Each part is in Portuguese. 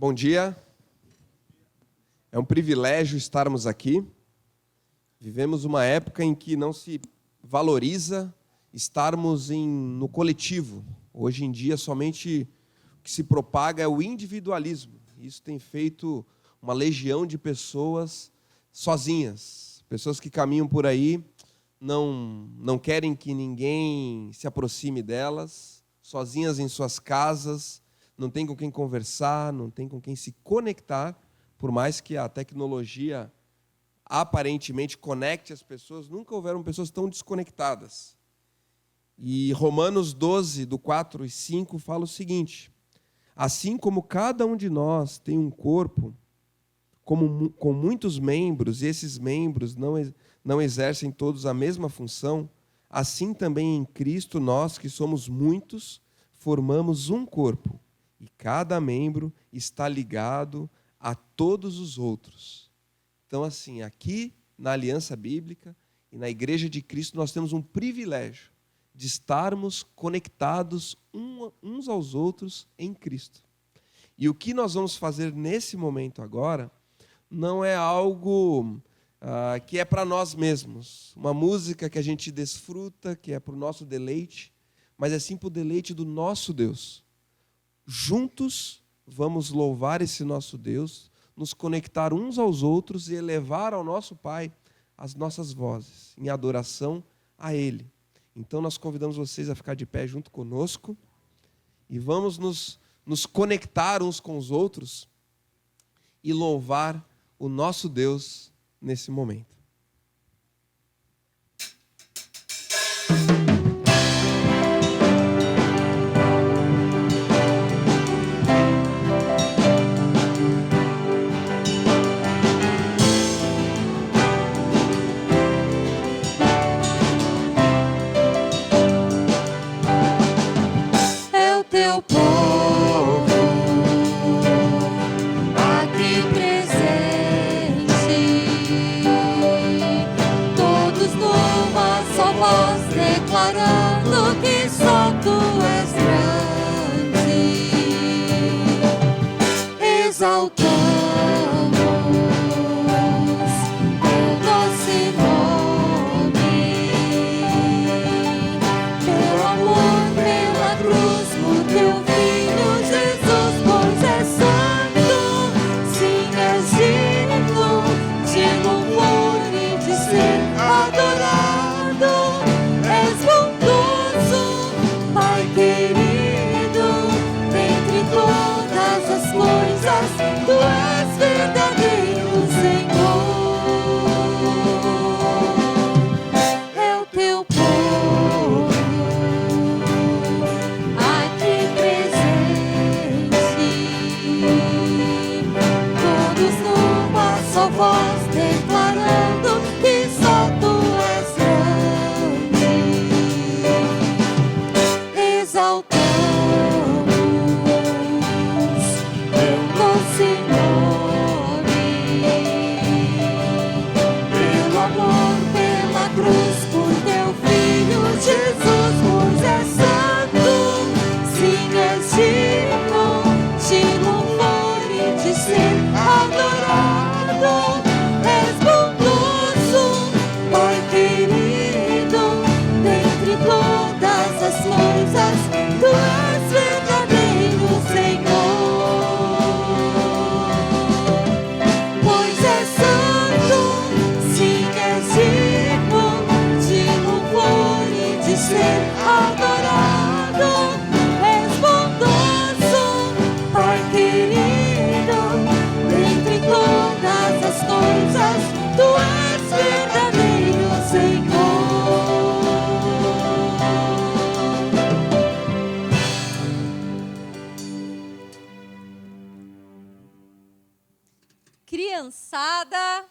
Bom dia. É um privilégio estarmos aqui. Vivemos uma época em que não se valoriza estarmos no coletivo. Hoje em dia, somente o que se propaga é o individualismo. Isso tem feito uma legião de pessoas sozinhas. Pessoas que caminham por aí, não querem que ninguém se aproxime delas, sozinhas em suas casas, não tem com quem conversar, não tem com quem se conectar, por mais que a tecnologia aparentemente conecte as pessoas, nunca houveram pessoas tão desconectadas. E Romanos 12, do 4 e 5, fala o seguinte: assim como cada um de nós tem um corpo com muitos membros, e esses membros não exercem todos a mesma função, assim também em Cristo nós, que somos muitos, formamos um corpo, e cada membro está ligado a todos os outros. Então, assim, aqui na Aliança Bíblica e na Igreja de Cristo, nós temos um privilégio de estarmos conectados uns aos outros em Cristo. E o que nós vamos fazer nesse momento agora não é algo que é para nós mesmos, uma música que a gente desfruta, que é para o nosso deleite, mas é sim para o deleite do nosso Deus. Juntos vamos louvar esse nosso Deus, nos conectar uns aos outros e elevar ao nosso Pai as nossas vozes em adoração a Ele. Então nós convidamos vocês a ficar de pé junto conosco e vamos nos conectar uns com os outros e louvar o nosso Deus nesse momento. É o teu povo aqui presente, todos numa só voz declarando que só tu és grande. Exaltamos teu doce nome, pelo amor, pela cruz, por teu filho Jesus, pois és santo, sim, és digno de louvor e de ser adorado. És bondoso, Pai querido, dentre todas as coisas, tu és verdadeiro Senhor. É o teu povo aqui presente, todos numa só voz declarando que só tu és grande. Exaltamos teu doce nome, pelo amor, pela cruz, por teu filho Jesus, pois és santo, sim, és digno de louvor e de ser adorado. És bondoso, Pai querido, dentre todas as coisas, tu és verdadeiro Senhor. Pois és santo, sim, és digno de louvor e de ser adorado. És bondoso, Pai querido, dentre todas as coisas, tu és verdadeiro Senhor. Criançada,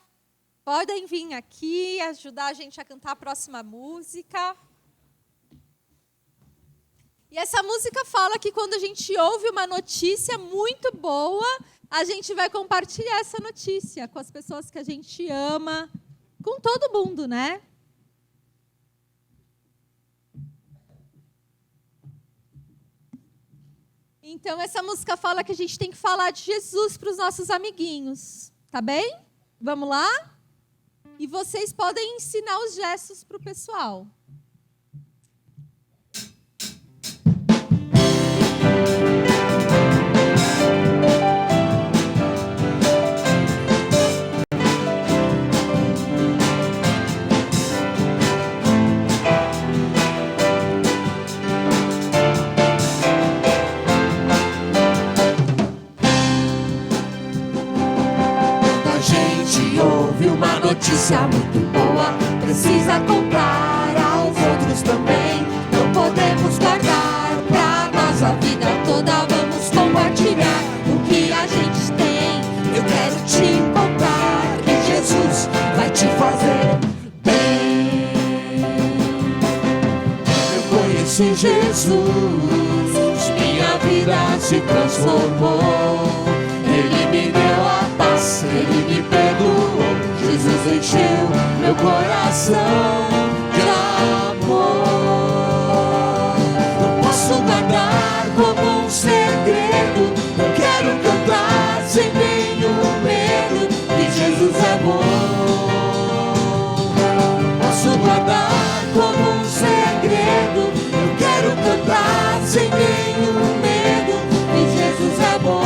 podem vir aqui ajudar a gente a cantar a próxima música. E essa música fala que quando a gente ouve uma notícia muito boa, a gente vai compartilhar essa notícia com as pessoas que a gente ama, com todo mundo, né? Então, essa música fala que a gente tem que falar de Jesus para os nossos amiguinhos. Tá bem? Vamos lá? E vocês podem ensinar os gestos para o pessoal. Notícia muito boa, precisa contar aos outros também. Não podemos guardar pra nós a vida toda, vamos compartilhar o que a gente tem. Eu quero te contar que Jesus vai te fazer bem. Eu conheci Jesus, minha vida se transformou. Ele me deu a paz, Ele me perdoou. Jesus encheu meu coração de amor. Não posso guardar como um segredo. Eu quero cantar sem nenhum medo que Jesus é bom. Não posso guardar como um segredo. Eu quero cantar sem nenhum medo que Jesus é bom.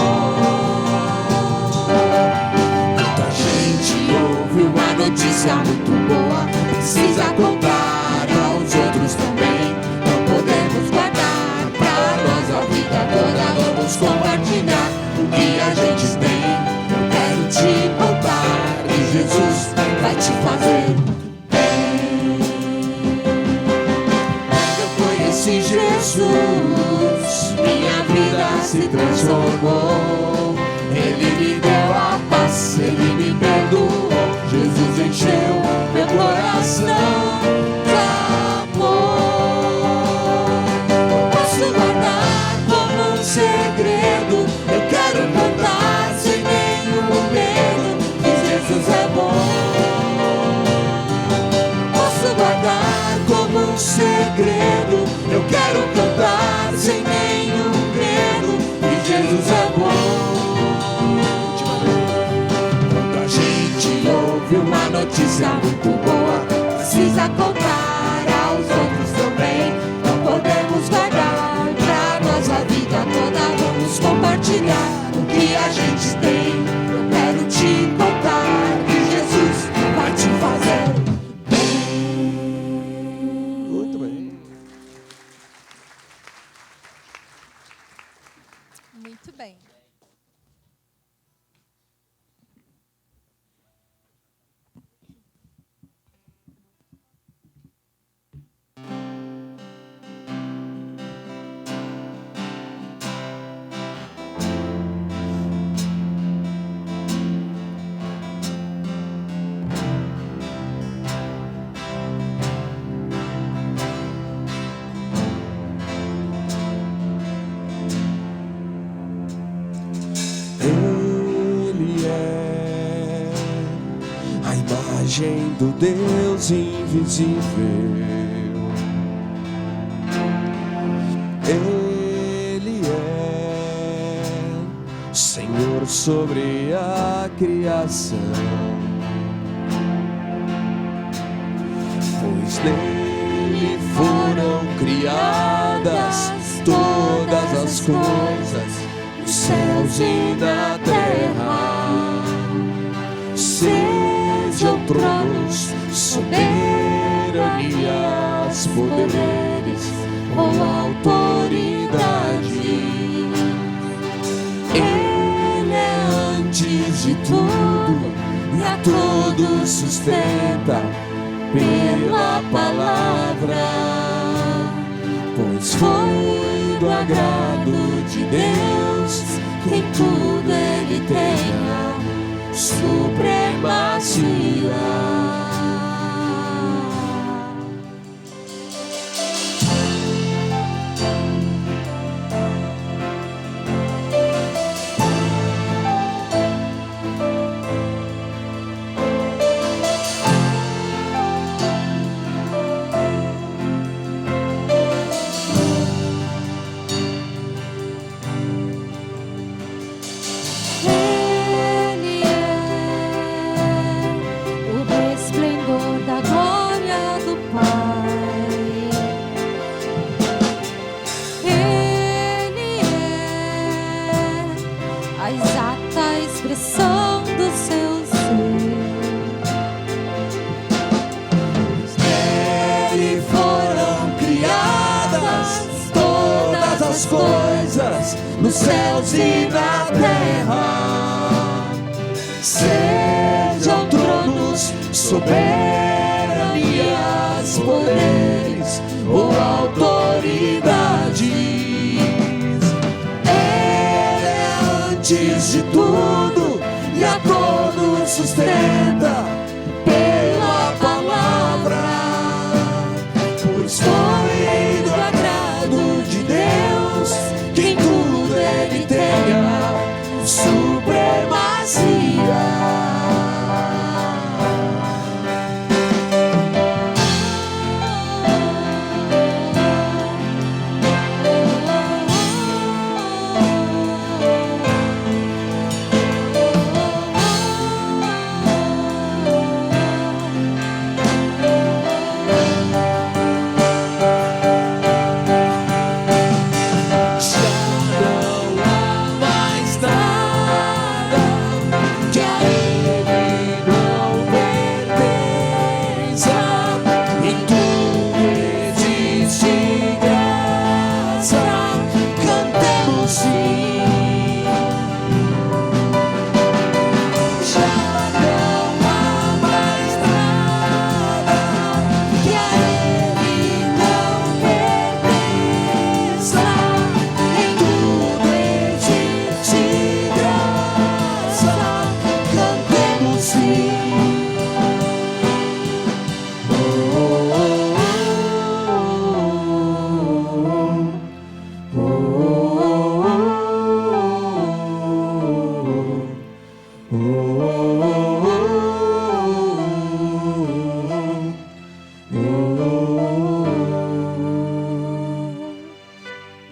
Uma notícia muito boa, precisa contar aos outros também. Não podemos guardar pra nós a vida toda, vamos compartilhar o que a gente tem. Eu quero te contar que Jesus vai te fazer bem. Eu conheci Jesus, minha vida se transformou. Ele me deu a paz, Ele me perdoou. Jesus encheu meu coração de amor. Posso guardar como um segredo. Eu quero cantar sem nenhum medo que Jesus é bom. Posso guardar como um segredo. Eu quero cantar sem nenhum medo que Jesus é bom. Uma notícia muito boa, precisa contar aos outros também. Não podemos guardar pra nossa vida toda, vamos compartilhar o que a gente tem. Eu quero te contar que Jesus vai te fazer bem. Muito bem. Muito bem. Do Deus invisível, Ele é Senhor sobre a criação, pois nele foram criadas todas as coisas, nos céus e na terra. Sejam tronos, soberanias, poderes ou autoridade. Ele é antes de tudo e a todos sustenta pela palavra, pois foi do agrado de Deus que em tudo Ele tenha supremacia. todas as coisas nos céus e na terra. Sejam tronos, soberanias, poderes ou autoridades. Ele é antes de tudo e a todos sustenta pela palavra, pois foi do agrado de Deus que em tudo ele tenha supremacia.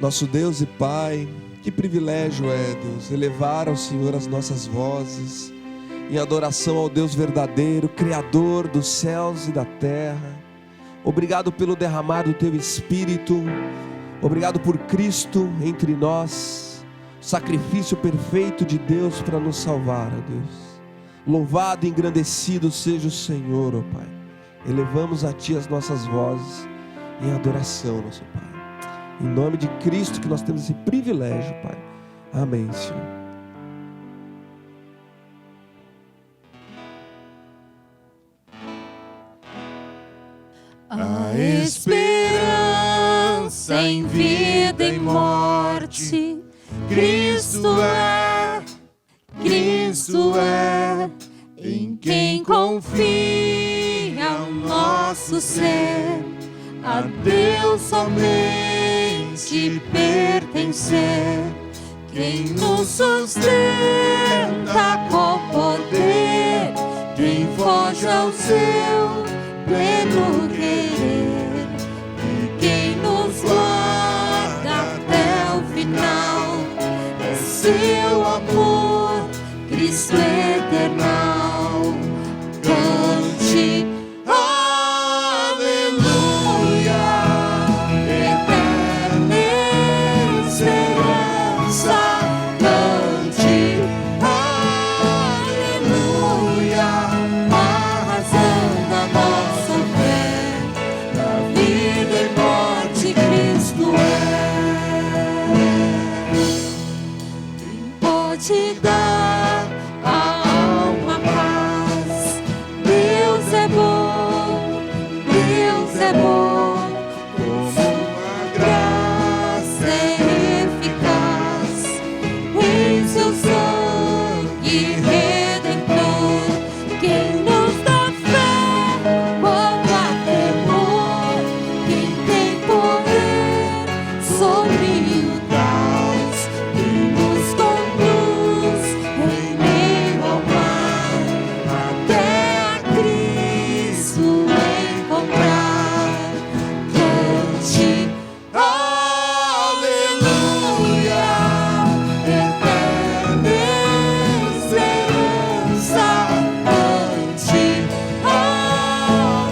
Nosso Deus e Pai, que privilégio é, Deus, elevar ao Senhor as nossas vozes em adoração ao Deus verdadeiro, Criador dos céus e da terra. Obrigado pelo derramar do Teu Espírito, obrigado por Cristo entre nós, sacrifício perfeito de Deus para nos salvar, ó Deus. Louvado e engrandecido seja o Senhor, ó Pai. Elevamos a Ti as nossas vozes em adoração, nosso Pai. Em nome de Cristo que nós temos esse privilégio, Pai. Amém, Senhor. A esperança em vida e morte, Cristo é, em quem confia o nosso ser, a Deus somente pertencer, quem nos sustenta com poder, quem foge ao seu pleno querer, e quem nos guarda até o final, é seu amor, Cristo eternal. Cante, aleluia, eterna esperança. Cante, aleluia, a razão da nossa fé, da vida e morte Cristo é. Quem pode dar a alma paz? Deus é bom, Deus é bom, com sua graça é eficaz, em seu sangue redentor, quem nos dá fé quando há temor, quem tem poder sobre o caos, quem nos conduz em meio ao mar, até a Cristo encontrar. Cante, aleluia, eterna esperança. Cante,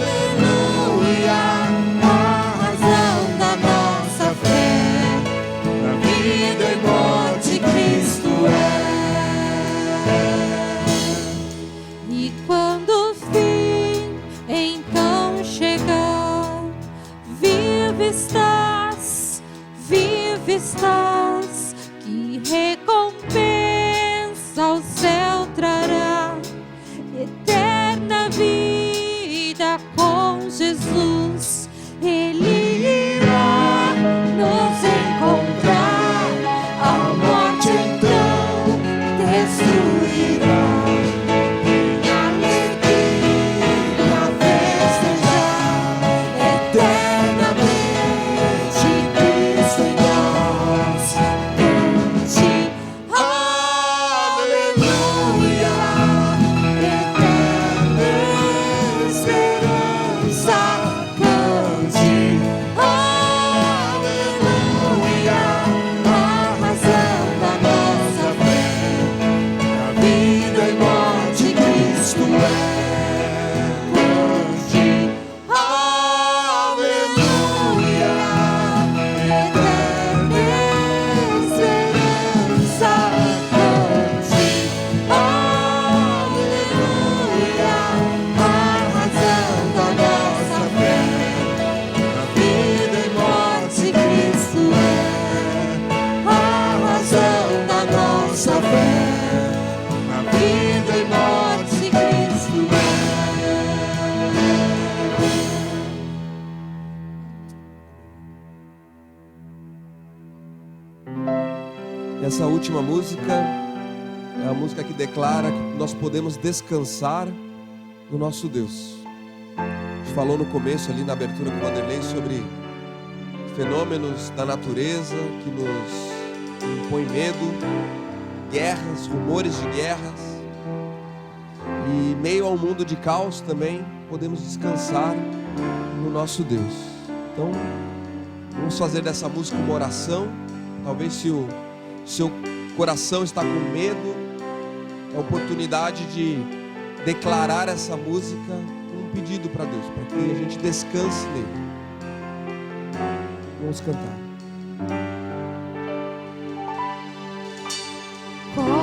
aleluia, a razão da nossa fé, da vida e morte Cristo é. E quando o fim então chegar, vivo estás vivo estás, que recompensa ao céu trará, eterna vida com Jesus. Ele irá nos encontrar, a morte então destruirá. Em alegria festejar, eternamente Cristo em nós. Cante, aleluia, eterna esperança. Cante, aleluia, a razão da nossa fé. A vida e morte Cristo é. Cante, aleluia, eterna esperança. Cante, aleluia, a razão da nossa fé. A vida e morte Cristo é. A razão da nossa fé. A vida e morte Cristo é. Essa última música é a música que declara que nós podemos descansar no nosso Deus. A gente falou no começo ali na abertura com o Vanderlei sobre fenômenos da natureza que nos impõem medo, guerras, rumores de guerras. E meio ao mundo de caos também podemos descansar no nosso Deus. Então, vamos fazer dessa música uma oração. Talvez se o seu coração está com medo, é a oportunidade de declarar essa música com um pedido para Deus, para que a gente descanse nele. Vamos cantar. Cobre-me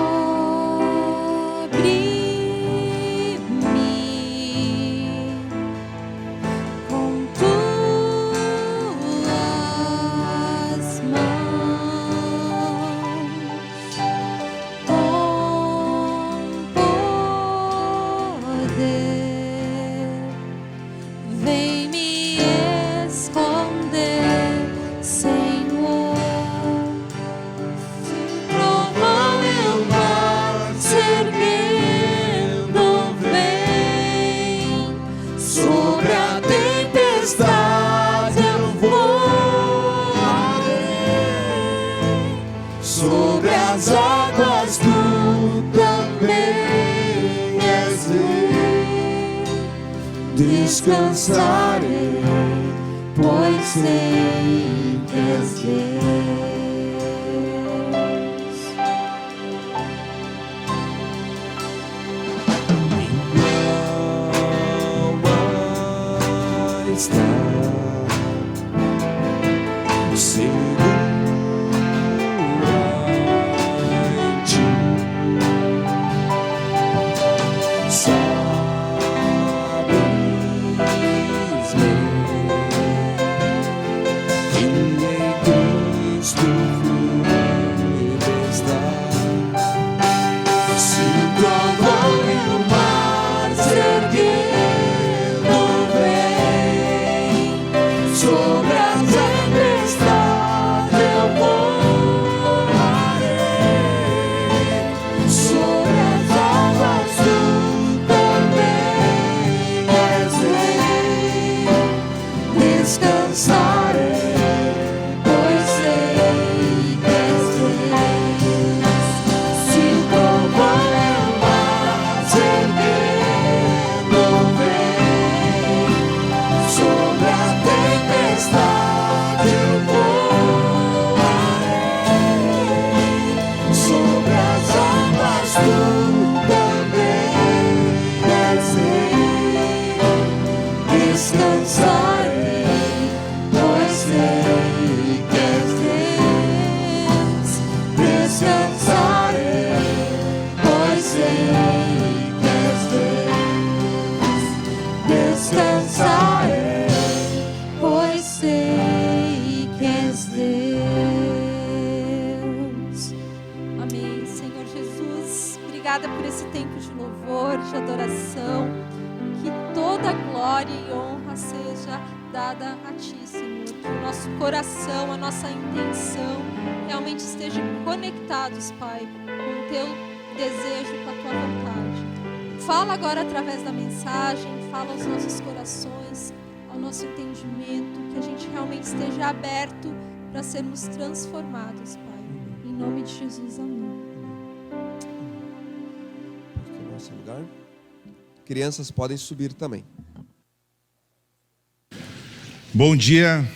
com tuas mãos, com poder, vem me esconder, Senhor. Se trovão e o mar se erguendo vem, sobre a tempestade eu voarei, sobre as águas tu também és rei. Descansarei, pois sei que és Deus. Alma está segura em ti. Sabes bem que em Cristo obrigada por esse tempo de louvor, de adoração. Que toda glória e honra seja dada a Ti, Senhor. Que o nosso coração, a nossa intenção realmente estejam conectados, Pai, com o Teu desejo, com a Tua vontade. Fala agora através da mensagem, fala aos nossos corações, ao nosso entendimento, que a gente realmente esteja aberto para sermos transformados, Pai. Em nome de Jesus, amém. Aqui no nosso lugar. Crianças podem subir também. Bom dia.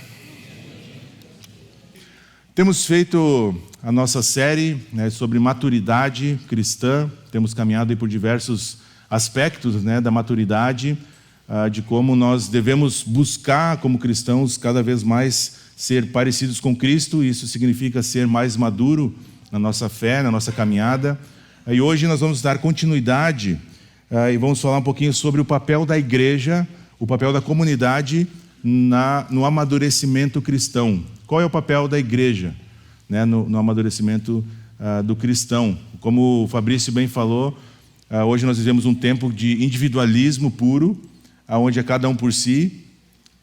Temos feito a nossa série, né, sobre maturidade cristã. Temos caminhado aí por diversos aspectos, né, da maturidade, de como nós devemos buscar como cristãos cada vez mais ser parecidos com Cristo. Isso significa ser mais maduro na nossa fé, na nossa caminhada. E hoje nós vamos dar continuidade e vamos falar um pouquinho sobre o papel da igreja, o papel da comunidade no amadurecimento cristão. Qual é o papel da igreja, né, no amadurecimento do cristão? Como o Fabrício bem falou, hoje nós vivemos um tempo de individualismo puro, onde é cada um por si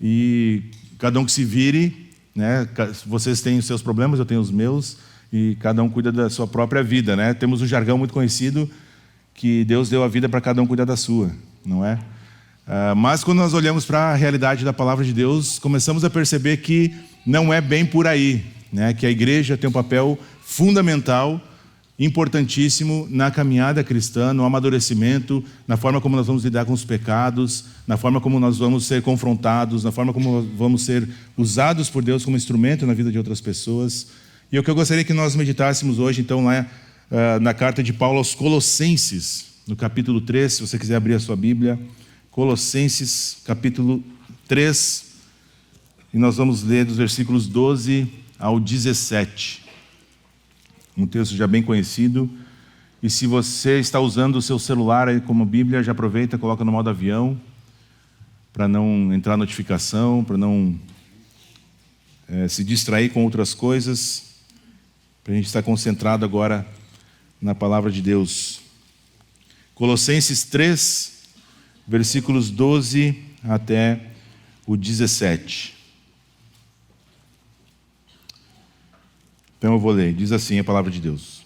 e cada um que se vire, né? Vocês têm os seus problemas, eu tenho os meus, e cada um cuida da sua própria vida, né? Temos um jargão muito conhecido que Deus deu a vida para cada um cuidar da sua, não é? Mas quando nós olhamos para a realidade da palavra de Deus, começamos a perceber que não é bem por aí, né? Que a igreja tem um papel fundamental, importantíssimo na caminhada cristã, no amadurecimento, na forma como nós vamos lidar com os pecados, na forma como nós vamos ser confrontados, na forma como vamos ser usados por Deus como instrumento na vida de outras pessoas. E o que eu gostaria que nós meditássemos hoje, então, lá na carta de Paulo aos Colossenses, no capítulo 3, se você quiser abrir a sua Bíblia, Colossenses, capítulo 3, e nós vamos ler dos versículos 12 ao 17. Um texto já bem conhecido. E se você está usando o seu celular aí como Bíblia, já aproveita, coloca no modo avião, para não entrar notificação, para não se distrair com outras coisas, para a gente estar concentrado agora na palavra de Deus. Colossenses 3, versículos 12 até o 17. Então eu vou ler, diz assim a palavra de Deus.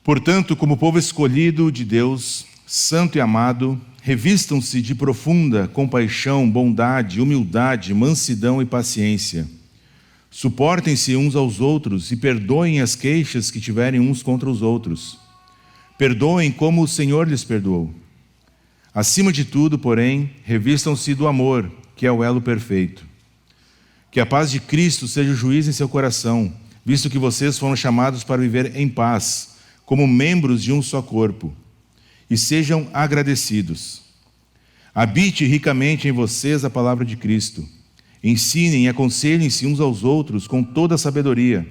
Portanto, como povo escolhido de Deus, santo e amado, revistam-se de profunda compaixão, bondade, humildade, mansidão e paciência. Suportem-se uns aos outros e perdoem as queixas que tiverem uns contra os outros. Perdoem como o Senhor lhes perdoou. Acima de tudo, porém, revistam-se do amor, que é o elo perfeito. Que a paz de Cristo seja o juiz em seu coração, visto que vocês foram chamados para viver em paz, como membros de um só corpo. E sejam agradecidos. Habite ricamente em vocês a palavra de Cristo. Ensinem e aconselhem-se uns aos outros com toda a sabedoria.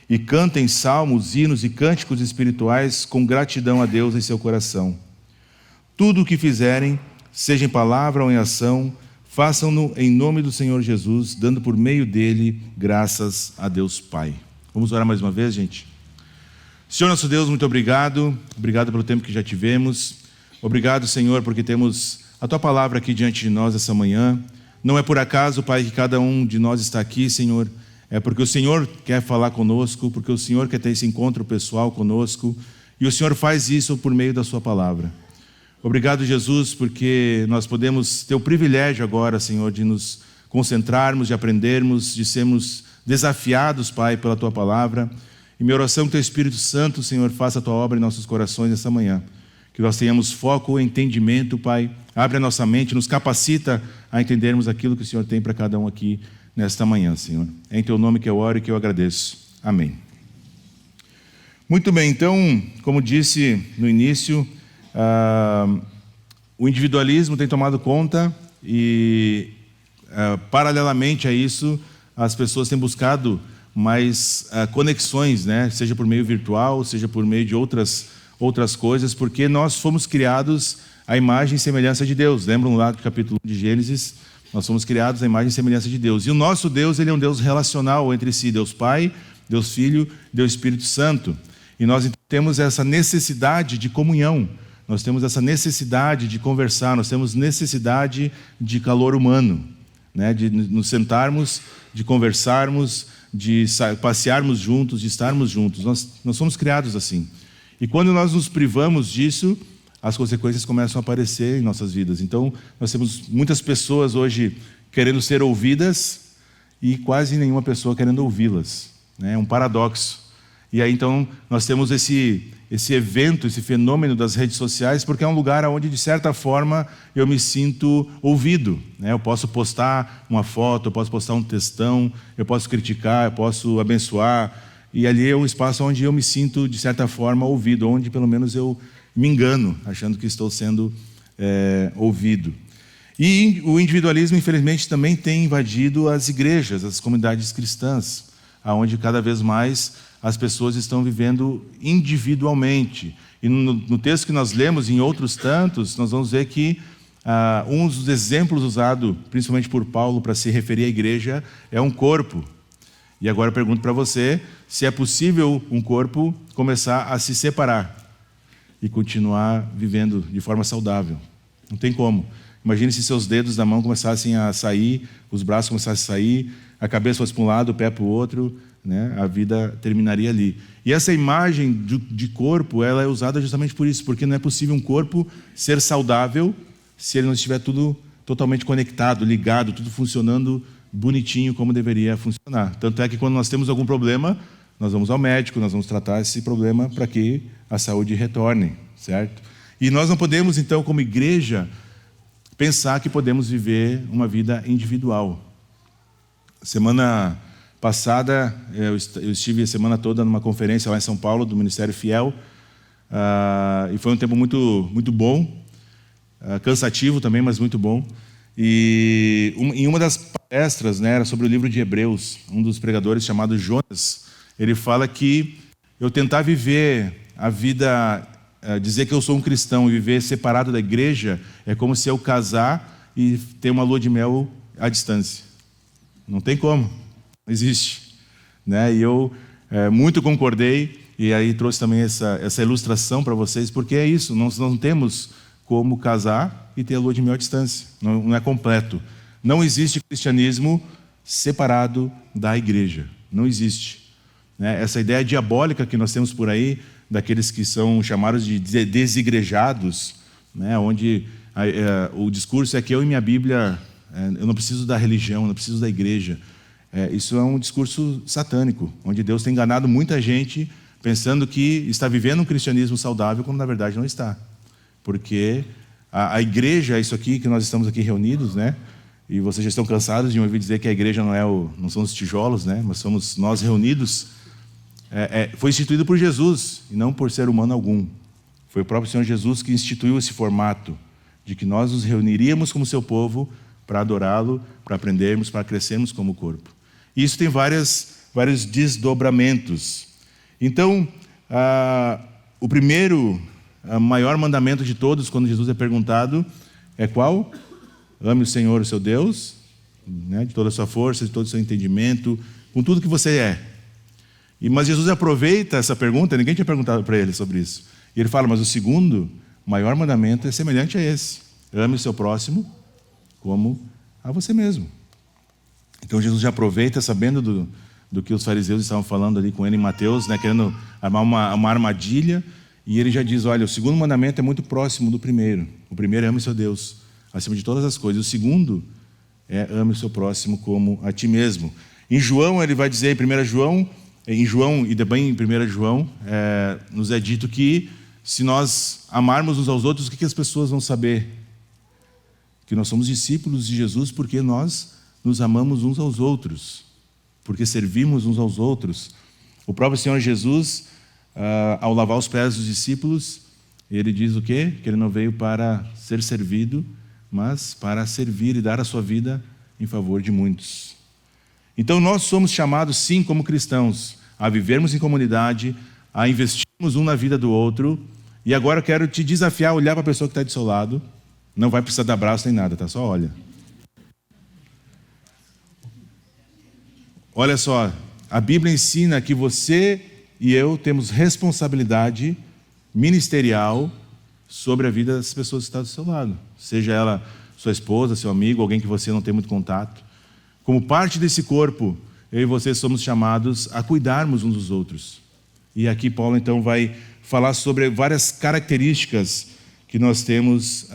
E cantem salmos, hinos e cânticos espirituais com gratidão a Deus em seu coração. Tudo o que fizerem, seja em palavra ou em ação, façam-no em nome do Senhor Jesus, dando por meio dele graças a Deus Pai. Vamos orar mais uma vez, gente? Senhor nosso Deus, muito obrigado. Obrigado pelo tempo que já tivemos. Obrigado, Senhor, porque temos a Tua palavra aqui diante de nós essa manhã. Não é por acaso, Pai, que cada um de nós está aqui, Senhor. É porque o Senhor quer falar conosco, porque o Senhor quer ter esse encontro pessoal conosco. E o Senhor faz isso por meio da Sua palavra. Obrigado, Jesus, porque nós podemos ter o privilégio agora, Senhor, de nos concentrarmos, de aprendermos, de sermos desafiados, Pai, pela Tua palavra. E minha oração que Teu Espírito Santo, Senhor, faça a Tua obra em nossos corações essa manhã. Que nós tenhamos foco, entendimento, Pai. Abre a nossa mente, nos capacita a entendermos aquilo que o Senhor tem para cada um aqui nesta manhã, Senhor. É em Teu nome que eu oro e que eu agradeço. Amém. Muito bem, então, como disse no início, o individualismo tem tomado conta e, paralelamente a isso, as pessoas têm buscado mais conexões, né? Seja por meio virtual, seja por meio de outras coisas, porque nós fomos criados à imagem e semelhança de Deus. Lembram lá do capítulo 1 de Gênesis? Nós fomos criados à imagem e semelhança de Deus. E o nosso Deus, Ele é um Deus relacional entre si, Deus Pai, Deus Filho, Deus Espírito Santo. E nós temos essa necessidade de comunhão, nós temos essa necessidade de conversar, nós temos necessidade de calor humano, né? De nos sentarmos, de conversarmos, de passearmos juntos, de estarmos juntos. Nós somos criados assim. E quando nós nos privamos disso, as consequências começam a aparecer em nossas vidas. Então, nós temos muitas pessoas hoje querendo ser ouvidas e quase nenhuma pessoa querendo ouvi-las. É um paradoxo. E aí, então, nós temos esse evento, esse fenômeno das redes sociais, porque é um lugar onde, de certa forma, eu me sinto ouvido. Eu posso postar uma foto, eu posso postar um textão, eu posso criticar, eu posso abençoar. E ali é um espaço onde eu me sinto, de certa forma, ouvido, onde, pelo menos, eu me engano, achando que estou sendo ouvido. E o individualismo, infelizmente, também tem invadido as igrejas, as comunidades cristãs, onde cada vez mais as pessoas estão vivendo individualmente. E no texto que nós lemos, em outros tantos, nós vamos ver que um dos exemplos usado, principalmente por Paulo, para se referir à igreja, é um corpo. E agora eu pergunto para você se é possível um corpo começar a se separar e continuar vivendo de forma saudável. Não tem como. Imagine se seus dedos da mão começassem a sair, os braços começassem a sair, a cabeça fosse para um lado, o pé para o outro, né? A vida terminaria ali. E essa imagem de corpo, ela é usada justamente por isso, porque não é possível um corpo ser saudável se ele não estiver tudo totalmente conectado, ligado, tudo funcionando bonitinho como deveria funcionar. Tanto é que quando nós temos algum problema, nós vamos ao médico, nós vamos tratar esse problema para que a saúde retorne, certo? E nós não podemos, então, como igreja, pensar que podemos viver uma vida individual. Semana passada, eu estive a semana toda numa conferência lá em São Paulo, do Ministério Fiel, e foi um tempo muito, muito bom, cansativo também, mas muito bom. E em uma das palestras, né, era sobre o livro de Hebreus, um dos pregadores chamado Jonas, ele fala que eu tentar viver a vida, dizer que eu sou um cristão e viver separado da igreja, é como se eu casar e ter uma lua de mel à distância. Não tem como, não existe. Né? E eu muito concordei, e aí trouxe também essa ilustração para vocês, porque é isso, nós não temos como casar e ter a lua de mel à distância, não é completo. Não existe cristianismo separado da igreja, não existe. Né? Essa ideia diabólica que nós temos por aí, daqueles que são chamados de desigrejados, né? Onde o discurso é que eu e minha Bíblia, eu não preciso da religião, eu não preciso da igreja. Isso é um discurso satânico, onde Deus tem enganado muita gente pensando que está vivendo um cristianismo saudável, quando na verdade não está. Porque a igreja é isso aqui que nós estamos aqui reunidos, né? E vocês já estão cansados de me ouvir dizer que a igreja não são os tijolos, né? Mas somos nós reunidos. Foi instituído por Jesus e não por ser humano algum. Foi o próprio Senhor Jesus que instituiu esse formato de que nós nos reuniríamos como seu povo para adorá-lo, para aprendermos, para crescermos como corpo. E isso tem vários desdobramentos. Então, o primeiro, maior mandamento de todos, quando Jesus é perguntado, é qual? Ame o Senhor, o seu Deus, né, de toda a sua força, de todo o seu entendimento, com tudo que você é. Mas Jesus aproveita essa pergunta, ninguém tinha perguntado para ele sobre isso. E ele fala, mas o segundo, maior mandamento é semelhante a esse. Ame o seu próximo como a você mesmo. Então Jesus já aproveita, sabendo do que os fariseus estavam falando ali com ele em Mateus, né, querendo armar uma armadilha, e ele já diz, olha, o segundo mandamento é muito próximo do primeiro. O primeiro é ame o seu Deus, acima de todas as coisas. O segundo é ame o seu próximo como a ti mesmo. Em João, ele vai dizer, em João e também em 1 João, nos é dito que se nós amarmos uns aos outros, o que as pessoas vão saber? Que nós somos discípulos de Jesus porque nós nos amamos uns aos outros, porque servimos uns aos outros. O próprio Senhor Jesus, ao lavar os pés dos discípulos, ele diz o quê? Que ele não veio para ser servido, mas para servir e dar a sua vida em favor de muitos. Então nós somos chamados, sim, como cristãos, a vivermos em comunidade, a investirmos um na vida do outro. E agora eu quero te desafiar a olhar para a pessoa que está do seu lado. Não vai precisar dar abraço nem nada, tá? Só olha. Olha só, a Bíblia ensina que você e eu temos responsabilidade ministerial sobre a vida das pessoas que estão do seu lado. Seja ela sua esposa, seu amigo, alguém que você não tem muito contato. Como parte desse corpo, eu e você somos chamados a cuidarmos uns dos outros. E aqui Paulo então vai falar sobre várias características que nós temos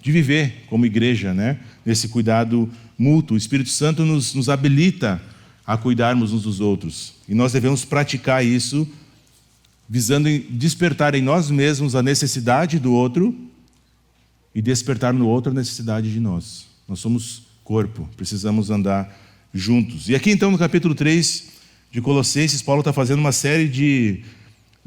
de viver como igreja, né? Nesse cuidado mútuo. O Espírito Santo nos habilita a cuidarmos uns dos outros. E nós devemos praticar isso, visando despertar em nós mesmos a necessidade do outro e despertar no outro a necessidade de nós. Nós somos corpo, precisamos andar juntos. E aqui então no capítulo 3 de Colossenses, Paulo está fazendo uma série de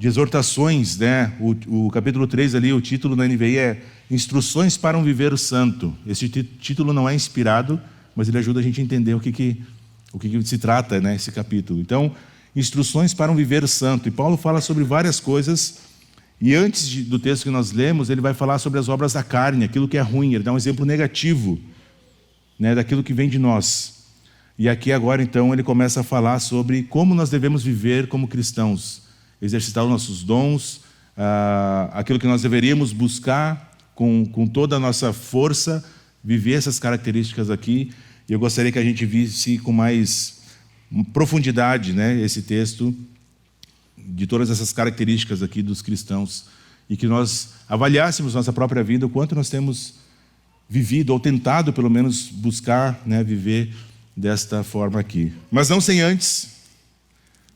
exortações, né? O capítulo 3 ali, o título na NVI é Instruções para um Viver Santo. Esse título não é inspirado, mas ele ajuda a gente a entender o que se trata, né, esse capítulo. Então, Instruções para um Viver Santo. E Paulo fala sobre várias coisas, e antes do texto que nós lemos, ele vai falar sobre as obras da carne, aquilo que é ruim. Ele dá um exemplo negativo, né, daquilo que vem de nós. E aqui agora, então, ele começa a falar sobre como nós devemos viver como cristãos, exercitar os nossos dons, aquilo que nós deveríamos buscar com toda a nossa força, viver essas características aqui. E eu gostaria que a gente visse com mais profundidade, né, esse texto, de todas essas características aqui dos cristãos, e que nós avaliássemos nossa própria vida, o quanto nós temos vivido, ou tentado pelo menos buscar, né, viver desta forma aqui. Mas não sem antes,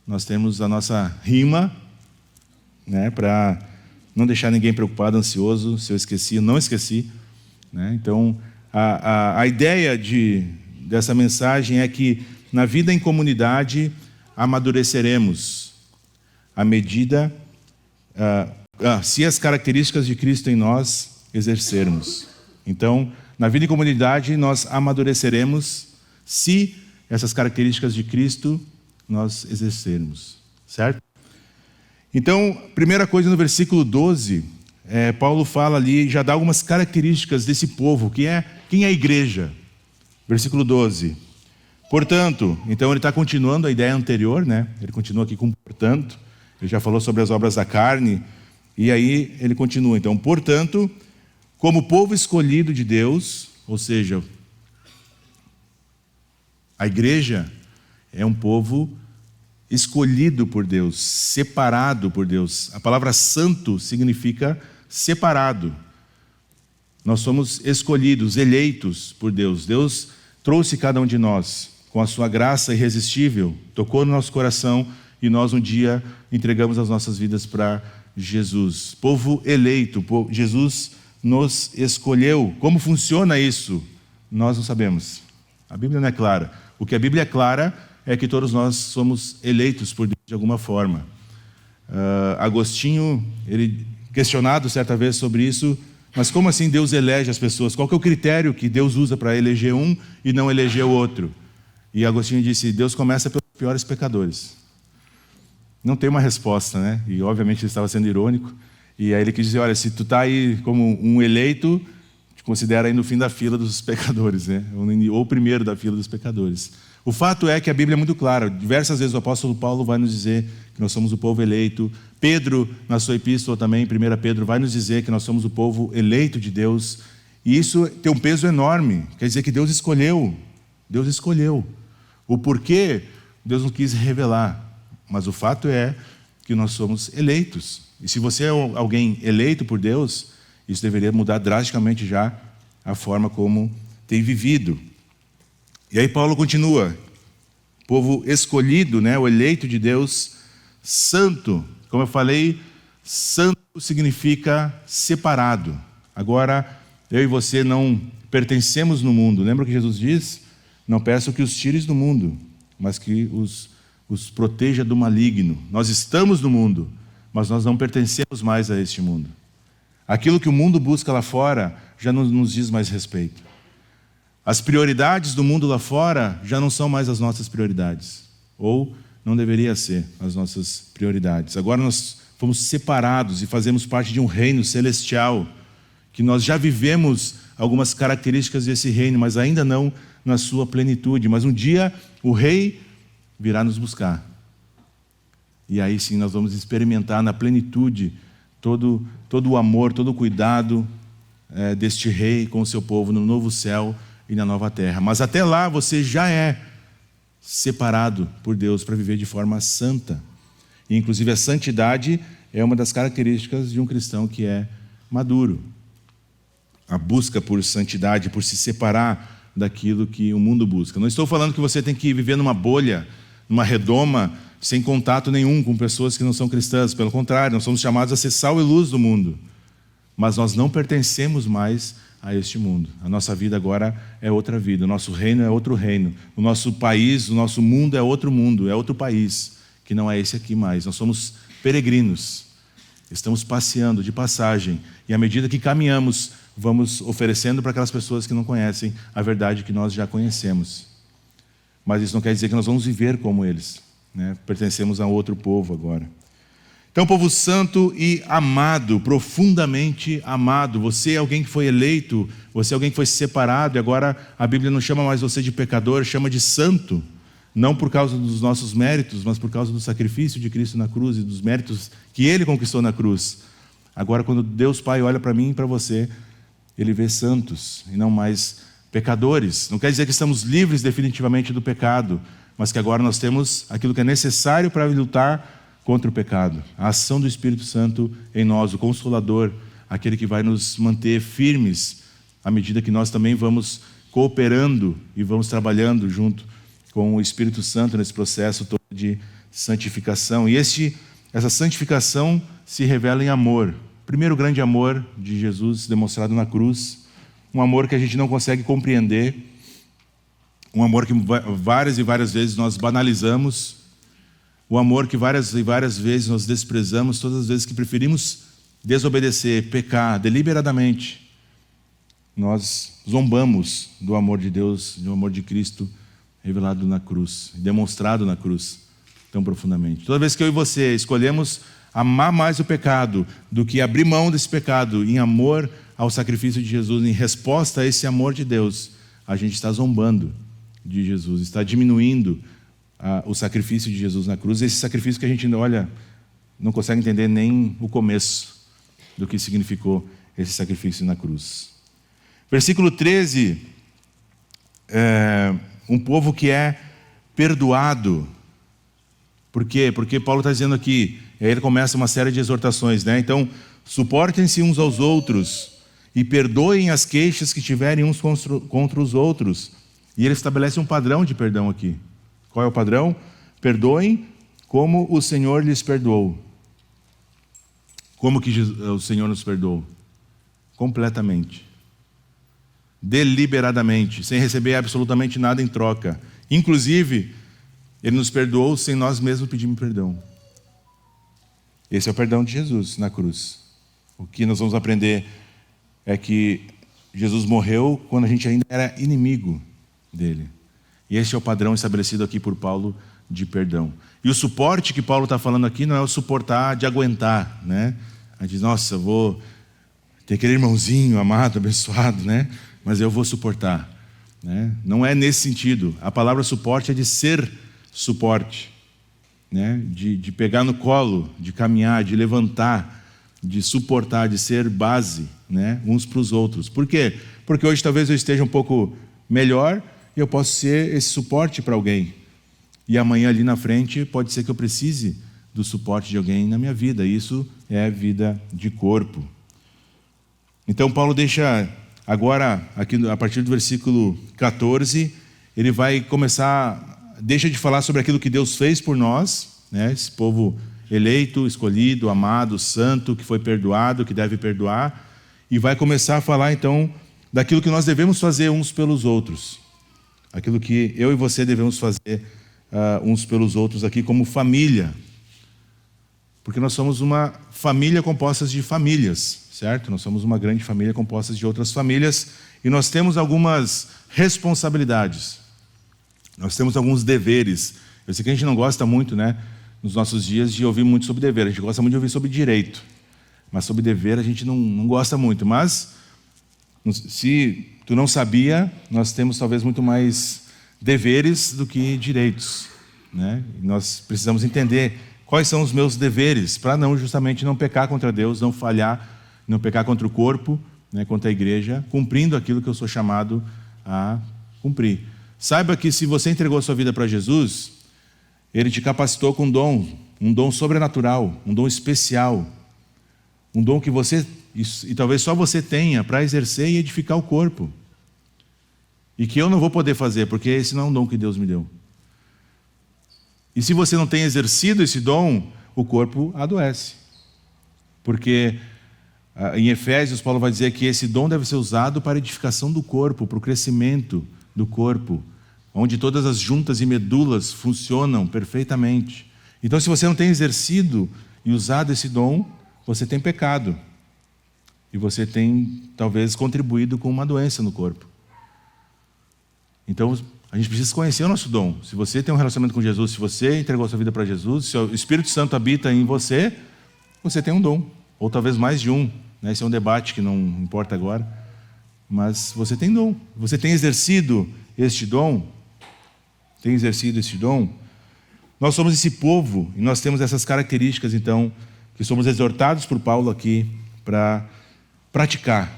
nós temos a nossa rima, né, para não deixar ninguém preocupado, ansioso, se eu esqueci, não esqueci, né? Então, a ideia dessa mensagem é que na vida em comunidade amadureceremos à medida, se as características de Cristo em nós exercermos. Então, na vida em comunidade nós amadureceremos se essas características de Cristo nós exercermos, certo? Então, primeira coisa no versículo 12, Paulo fala ali, já dá algumas características desse povo, quem é a igreja? Versículo 12. Portanto, então ele está continuando a ideia anterior, né? Ele continua aqui com portanto, ele já falou sobre as obras da carne, e aí ele continua, então, portanto, como povo escolhido de Deus, ou seja, a igreja é um povo escolhido por Deus, separado por Deus. A palavra santo significa separado. Nós somos escolhidos, eleitos por Deus. Deus trouxe cada um de nós com a sua graça irresistível, tocou no nosso coração e nós um dia entregamos as nossas vidas para Jesus. Povo eleito, Jesus nos escolheu. Como funciona isso? Nós não sabemos. A Bíblia não é clara. O que a Bíblia é clara é que todos nós somos eleitos por Deus de alguma forma. Agostinho, ele questionado certa vez sobre isso, mas como assim Deus elege as pessoas? Qual que é o critério que Deus usa para eleger um e não eleger o outro? E Agostinho disse, Deus começa pelos piores pecadores. Não tem uma resposta, né? E obviamente ele estava sendo irônico. E aí ele quis dizer, olha, se tu está aí como um eleito, te considera aí no fim da fila dos pecadores, né? Ou o primeiro da fila dos pecadores. O fato é que a Bíblia é muito clara. Diversas vezes o apóstolo Paulo vai nos dizer que nós somos o povo eleito. Pedro, na sua epístola também, 1 Pedro, vai nos dizer que nós somos o povo eleito de Deus. E isso tem um peso enorme. Quer dizer que Deus escolheu. Deus escolheu. O porquê, Deus não quis revelar. Mas o fato é que nós somos eleitos. E se você é alguém eleito por Deus, isso deveria mudar drasticamente já a forma como tem vivido. E aí Paulo continua, povo escolhido, né, o eleito de Deus, santo. Como eu falei, santo significa separado. Agora, eu e você não pertencemos no mundo. Lembra o que Jesus diz? Não peço que os tires do mundo, mas que os proteja do maligno. Nós estamos no mundo, mas nós não pertencemos mais a este mundo. Aquilo que o mundo busca lá fora já não nos diz mais respeito. As prioridades do mundo lá fora já não são mais as nossas prioridades. Ou não deveria ser as nossas prioridades. Agora nós fomos separados e fazemos parte de um reino celestial, que nós já vivemos algumas características desse reino, mas ainda não na sua plenitude. Mas um dia o rei virá nos buscar. E aí sim nós vamos experimentar na plenitude todo o amor, todo o cuidado deste rei com o seu povo no novo céu e na nova terra. Mas até lá você já é separado por Deus para viver de forma santa. E inclusive a santidade é uma das características de um cristão que é maduro. A busca por santidade, por se separar daquilo que o mundo busca. Não estou falando que você tem que viver numa bolha, numa redoma, sem contato nenhum com pessoas que não são cristãs. Pelo contrário, nós somos chamados a ser sal e luz do mundo. Mas nós não pertencemos mais a este mundo. A nossa vida agora é outra vida. O nosso reino é outro reino. O nosso país, o nosso mundo é outro mundo, é outro país, que não é esse aqui mais. Nós somos peregrinos. Estamos passeando de passagem. E à medida que caminhamos, vamos oferecendo para aquelas pessoas que não conhecem a verdade que nós já conhecemos. Mas isso não quer dizer que nós vamos viver como eles, né? Pertencemos a outro povo agora. Então, povo santo e amado, profundamente amado. Você é alguém que foi eleito, você é alguém que foi separado, e agora a Bíblia não chama mais você de pecador, chama de santo. Não por causa dos nossos méritos, mas por causa do sacrifício de Cristo na cruz e dos méritos que Ele conquistou na cruz. Agora, quando Deus Pai olha para mim e para você, Ele vê santos e não mais pecadores. Não quer dizer que estamos livres definitivamente do pecado, mas que agora nós temos aquilo que é necessário para lutar contra o pecado. A ação do Espírito Santo em nós, o Consolador, aquele que vai nos manter firmes à medida que nós também vamos cooperando e vamos trabalhando junto com o Espírito Santo nesse processo todo de santificação. E essa santificação se revela em amor. Primeiro grande amor de Jesus demonstrado na cruz, um amor que a gente não consegue compreender, um amor que várias e várias vezes nós banalizamos, o amor que várias e várias vezes nós desprezamos, todas as vezes que preferimos desobedecer, pecar deliberadamente, nós zombamos do amor de Deus, do amor de Cristo revelado na cruz, demonstrado na cruz tão profundamente. Toda vez que eu e você escolhemos amar mais o pecado do que abrir mão desse pecado em amor ao sacrifício de Jesus, em resposta a esse amor de Deus, a gente está zombando de Jesus, está diminuindo o sacrifício de Jesus na cruz. Esse sacrifício que a gente, não consegue entender nem o começo do que significou esse sacrifício na cruz. Versículo 13, um povo que é perdoado. Por quê? Porque Paulo está dizendo aqui, e aí ele começa uma série de exortações, né? Então, suportem-se uns aos outros e perdoem as queixas que tiverem uns contra os outros. E ele estabelece um padrão de perdão aqui. Qual é o padrão? Perdoem como o Senhor lhes perdoou. Como que o Senhor nos perdoou? Completamente. Deliberadamente, sem receber absolutamente nada em troca. Inclusive, Ele nos perdoou sem nós mesmos pedirmos perdão. Esse é o perdão de Jesus na cruz. O que nós vamos aprender é que Jesus morreu quando a gente ainda era inimigo dele. E esse é o padrão estabelecido aqui por Paulo de perdão. E o suporte que Paulo está falando aqui não é o suportar de aguentar, né? A gente diz, nossa, vou ter aquele irmãozinho amado, abençoado, né? Mas eu vou suportar, né? Não é nesse sentido. A palavra suporte é de ser suporte, né? De pegar no colo, de caminhar, de levantar, de suportar, de ser base, né? Uns para os outros. Por quê? Porque hoje talvez eu esteja um pouco melhor e eu posso ser esse suporte para alguém. E amanhã ali na frente pode ser que eu precise do suporte de alguém na minha vida. Isso é vida de corpo. Então Paulo deixa agora, aqui a partir do versículo 14, ele vai começar, deixa de falar sobre aquilo que Deus fez por nós, né? Esse povo eleito, escolhido, amado, santo, que foi perdoado, que deve perdoar, e vai começar a falar então daquilo que nós devemos fazer uns pelos outros. Aquilo que eu e você devemos fazer uns pelos outros aqui como família. Porque nós somos uma família composta de famílias, certo? Nós somos uma grande família composta de outras famílias e nós temos algumas responsabilidades. Nós temos alguns deveres. Eu sei que a gente não gosta muito, né, nos nossos dias, de ouvir muito sobre dever. A gente gosta muito de ouvir sobre direito. Mas sobre dever a gente não gosta muito. Mas, se tu não sabia, nós temos talvez muito mais deveres do que direitos, né? E nós precisamos entender quais são os meus deveres, para justamente não pecar contra Deus, não falhar, não pecar contra o corpo, né, contra a igreja, cumprindo aquilo que eu sou chamado a cumprir. Saiba que se você entregou a sua vida para Jesus, Ele te capacitou com um dom sobrenatural, um dom especial, um dom que você, e talvez só você tenha, para exercer e edificar o corpo. E que eu não vou poder fazer, porque esse não é um dom que Deus me deu. E se você não tem exercido esse dom, o corpo adoece. Porque em Efésios, Paulo vai dizer que esse dom deve ser usado para a edificação do corpo, para o crescimento do corpo, onde todas as juntas e medulas funcionam perfeitamente. Então, se você não tem exercido e usado esse dom, você tem pecado. E você tem, talvez, contribuído com uma doença no corpo. Então, a gente precisa conhecer o nosso dom. Se você tem um relacionamento com Jesus, se você entregou a sua vida para Jesus, se o Espírito Santo habita em você, você tem um dom. Ou talvez mais de um. Esse é um debate que não importa agora. Mas você tem dom. Você tem exercido este dom? Tem exercido este dom? Nós somos esse povo e nós temos essas características, então, que somos exortados por Paulo aqui para praticar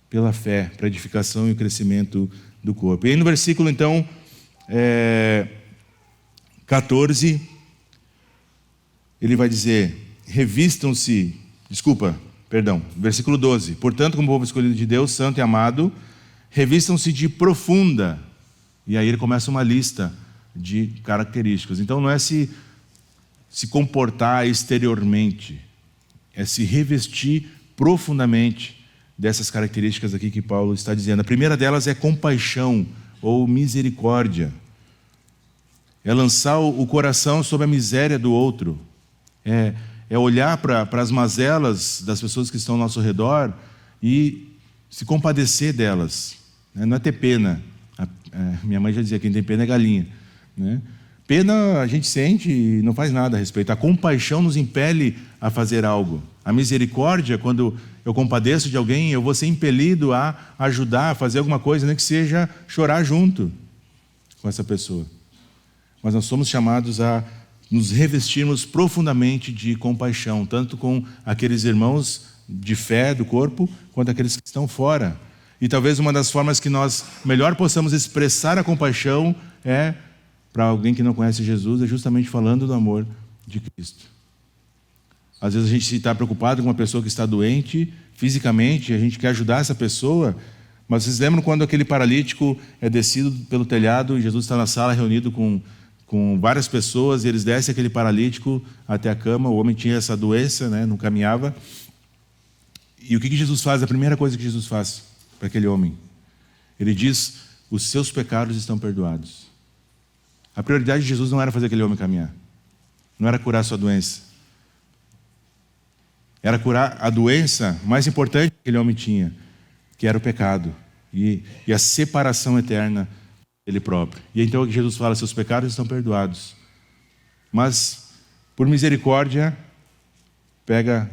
pela fé, para a edificação e o crescimento do corpo. E aí no versículo, então, 14, ele vai dizer, versículo 12. Portanto, como povo escolhido de Deus, santo e amado, revistam-se de profunda. E aí ele começa uma lista de características. Então não é se comportar exteriormente, é se revestir profundamente dessas características aqui que Paulo está dizendo. A primeira delas é compaixão ou misericórdia. É lançar o coração sobre a miséria do outro. É olhar para as mazelas das pessoas que estão ao nosso redor e se compadecer delas. Não é ter pena. Minha mãe já dizia, quem tem pena é galinha. Né? Pena a gente sente e não faz nada a respeito. A compaixão nos impele a fazer algo. A misericórdia, quando eu compadeço de alguém, eu vou ser impelido a ajudar, a fazer alguma coisa, nem que seja chorar junto com essa pessoa. Mas nós somos chamados a nos revestirmos profundamente de compaixão, tanto com aqueles irmãos de fé do corpo, quanto aqueles que estão fora. E talvez uma das formas que nós melhor possamos expressar a compaixão para alguém que não conhece Jesus, é justamente falando do amor de Cristo. Às vezes a gente está preocupado com uma pessoa que está doente fisicamente, a gente quer ajudar essa pessoa, mas vocês lembram quando aquele paralítico é descido pelo telhado e Jesus está na sala reunido com várias pessoas, e eles descem aquele paralítico até a cama, o homem tinha essa doença, não caminhava. E o que Jesus faz? A primeira coisa que Jesus faz para aquele homem, ele diz, os seus pecados estão perdoados. A prioridade de Jesus não era fazer aquele homem caminhar, não era curar a sua doença, era curar a doença mais importante que aquele homem tinha, que era o pecado e a separação eterna dele próprio. E então Jesus fala, seus pecados estão perdoados, mas por misericórdia,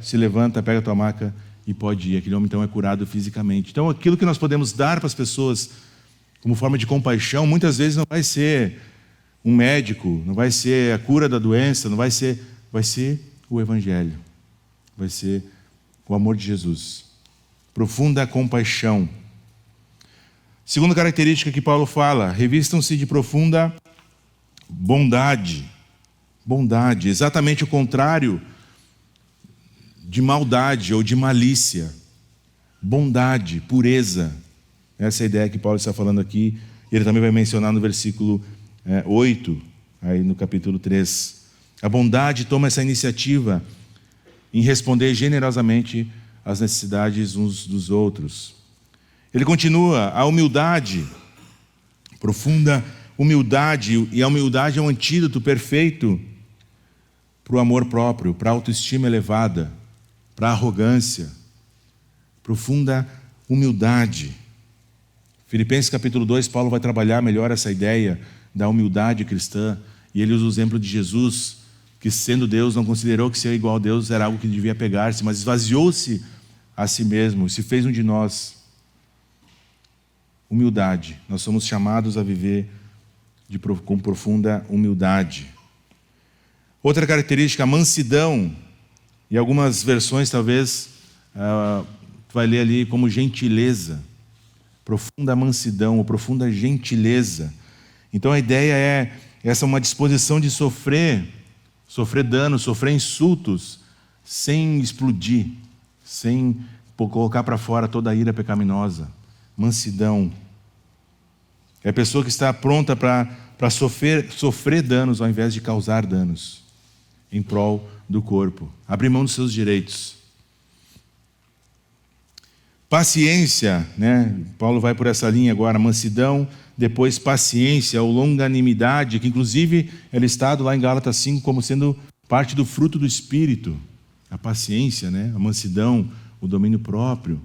se levanta, pega a tua maca e pode ir. Aquele homem então é curado fisicamente. Então aquilo que nós podemos dar para as pessoas como forma de compaixão, muitas vezes não vai ser um médico, não vai ser a cura da doença, vai ser o Evangelho, vai ser o amor de Jesus. Profunda compaixão. Segunda característica que Paulo fala, revistam-se de profunda bondade. Bondade, exatamente o contrário de maldade ou de malícia. Bondade, pureza. Essa é a ideia que Paulo está falando aqui. Ele também vai mencionar no versículo 8, aí no capítulo 3. A bondade toma essa iniciativa em responder generosamente às necessidades uns dos outros. Ele continua, a humildade, profunda humildade, e a humildade é um antídoto perfeito para o amor próprio, para a autoestima elevada, para a arrogância. Profunda humildade. Filipenses capítulo 2, Paulo vai trabalhar melhor essa ideia da humildade cristã, e ele usa o exemplo de Jesus, que sendo Deus não considerou que ser igual a Deus era algo que devia pegar-se, mas esvaziou-se a si mesmo, se fez um de nós. Humildade, nós somos chamados a viver com profunda humildade. Outra característica, a mansidão. Em algumas versões, talvez, tu vai ler ali como gentileza. Profunda mansidão, ou profunda gentileza. Então a ideia é essa, uma disposição de sofrer danos, sofrer insultos, sem explodir, sem colocar para fora toda a ira pecaminosa. Mansidão. É a pessoa que está pronta para sofrer danos ao invés de causar danos, em prol do corpo. Abrir mão dos seus direitos. Paciência, né? Paulo vai por essa linha agora, mansidão, depois paciência ou longanimidade, que inclusive é listado lá em Gálatas 5 como sendo parte do fruto do Espírito. A paciência, né? A mansidão, o domínio próprio.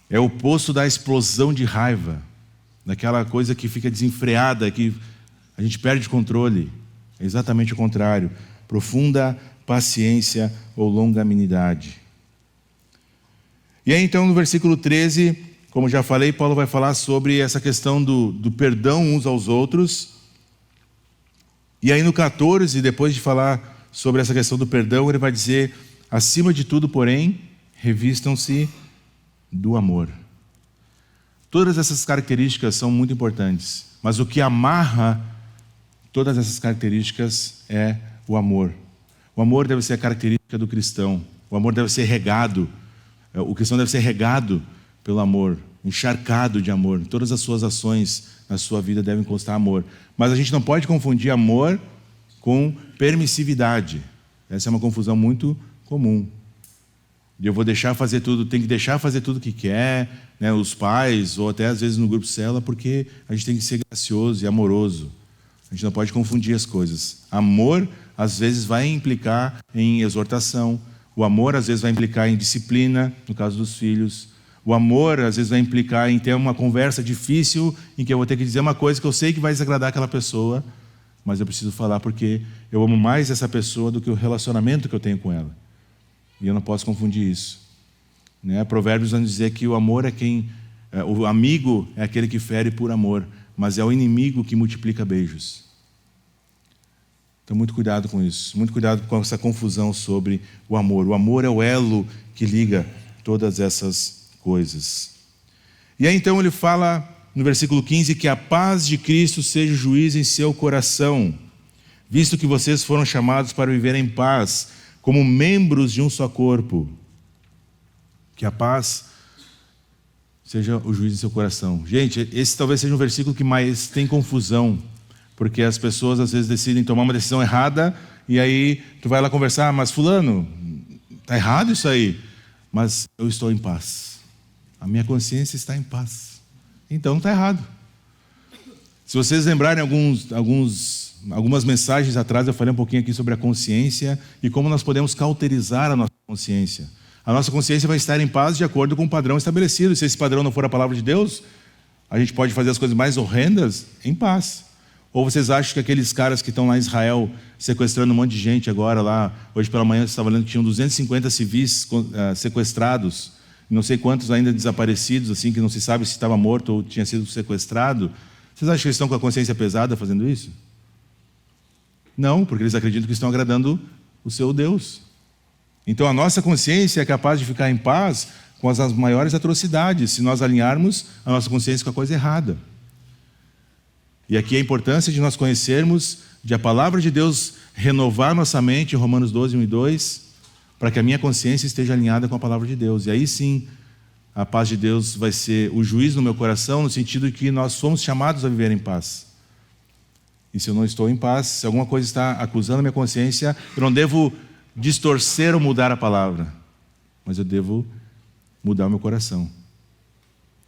É o oposto da explosão de raiva, daquela coisa que fica desenfreada, que a gente perde o controle. É exatamente o contrário. Profunda paciência ou longanimidade. E aí então no versículo 13, como já falei, Paulo vai falar sobre essa questão do perdão uns aos outros. E aí no 14, depois de falar sobre essa questão do perdão, ele vai dizer: acima de tudo, porém, revistam-se do amor. Todas essas características são muito importantes, mas o que amarra todas essas características é o amor. O amor deve ser a característica do cristão. O amor deve ser regado. O cristão deve ser regado pelo amor, encharcado de amor. Todas as suas ações na sua vida devem constar amor. Mas a gente não pode confundir amor com permissividade. Essa é uma confusão muito comum. Eu vou deixar fazer tudo, tem que deixar fazer tudo que quer, né? Os pais, ou até às vezes no grupo célula, porque a gente tem que ser gracioso e amoroso. A gente não pode confundir as coisas. Amor, às vezes, vai implicar em exortação. O amor, às vezes, vai implicar em disciplina, no caso dos filhos. O amor, às vezes, vai implicar em ter uma conversa difícil, em que eu vou ter que dizer uma coisa que eu sei que vai desagradar aquela pessoa, mas eu preciso falar porque eu amo mais essa pessoa do que o relacionamento que eu tenho com ela. E eu não posso confundir isso. Né? Provérbios vão dizer que o amor é o amigo é aquele que fere por amor, mas é o inimigo que multiplica beijos. Então, muito cuidado com isso. Muito cuidado com essa confusão sobre o amor. O amor é o elo que liga todas essas coisas. E aí, então, ele fala no versículo 15 que a paz de Cristo seja o juiz em seu coração, visto que vocês foram chamados para viver em paz, como membros de um só corpo. Que a paz seja o juiz em seu coração. Gente, esse talvez seja um versículo que mais tem confusão, porque as pessoas às vezes decidem tomar uma decisão errada, e aí tu vai lá conversar, mas fulano, está errado isso aí, mas eu estou em paz. A minha consciência está em paz. Então está errado. Se vocês lembrarem algumas mensagens atrás, eu falei um pouquinho aqui sobre a consciência e como nós podemos cauterizar a nossa consciência. A nossa consciência vai estar em paz de acordo com um padrão estabelecido. Se esse padrão não for a palavra de Deus, a gente pode fazer as coisas mais horrendas em paz. Ou vocês acham que aqueles caras que estão lá em Israel sequestrando um monte de gente agora lá, hoje pela manhã você estava lendo que tinham 250 civis sequestrados, não sei quantos ainda desaparecidos, assim, que não se sabe se estava morto ou tinha sido sequestrado. Vocês acham que eles estão com a consciência pesada fazendo isso? Não, porque eles acreditam que estão agradando o seu Deus. Então a nossa consciência é capaz de ficar em paz com as maiores atrocidades, se nós alinharmos a nossa consciência com a coisa errada. E aqui a importância de nós conhecermos, de a palavra de Deus renovar nossa mente, em Romanos 12, 1 e 2, para que a minha consciência esteja alinhada com a palavra de Deus. E aí sim, a paz de Deus vai ser o juiz no meu coração, no sentido de que nós somos chamados a viver em paz. E se eu não estou em paz, se alguma coisa está acusando a minha consciência, eu não devo distorcer ou mudar a palavra, mas eu devo mudar o meu coração.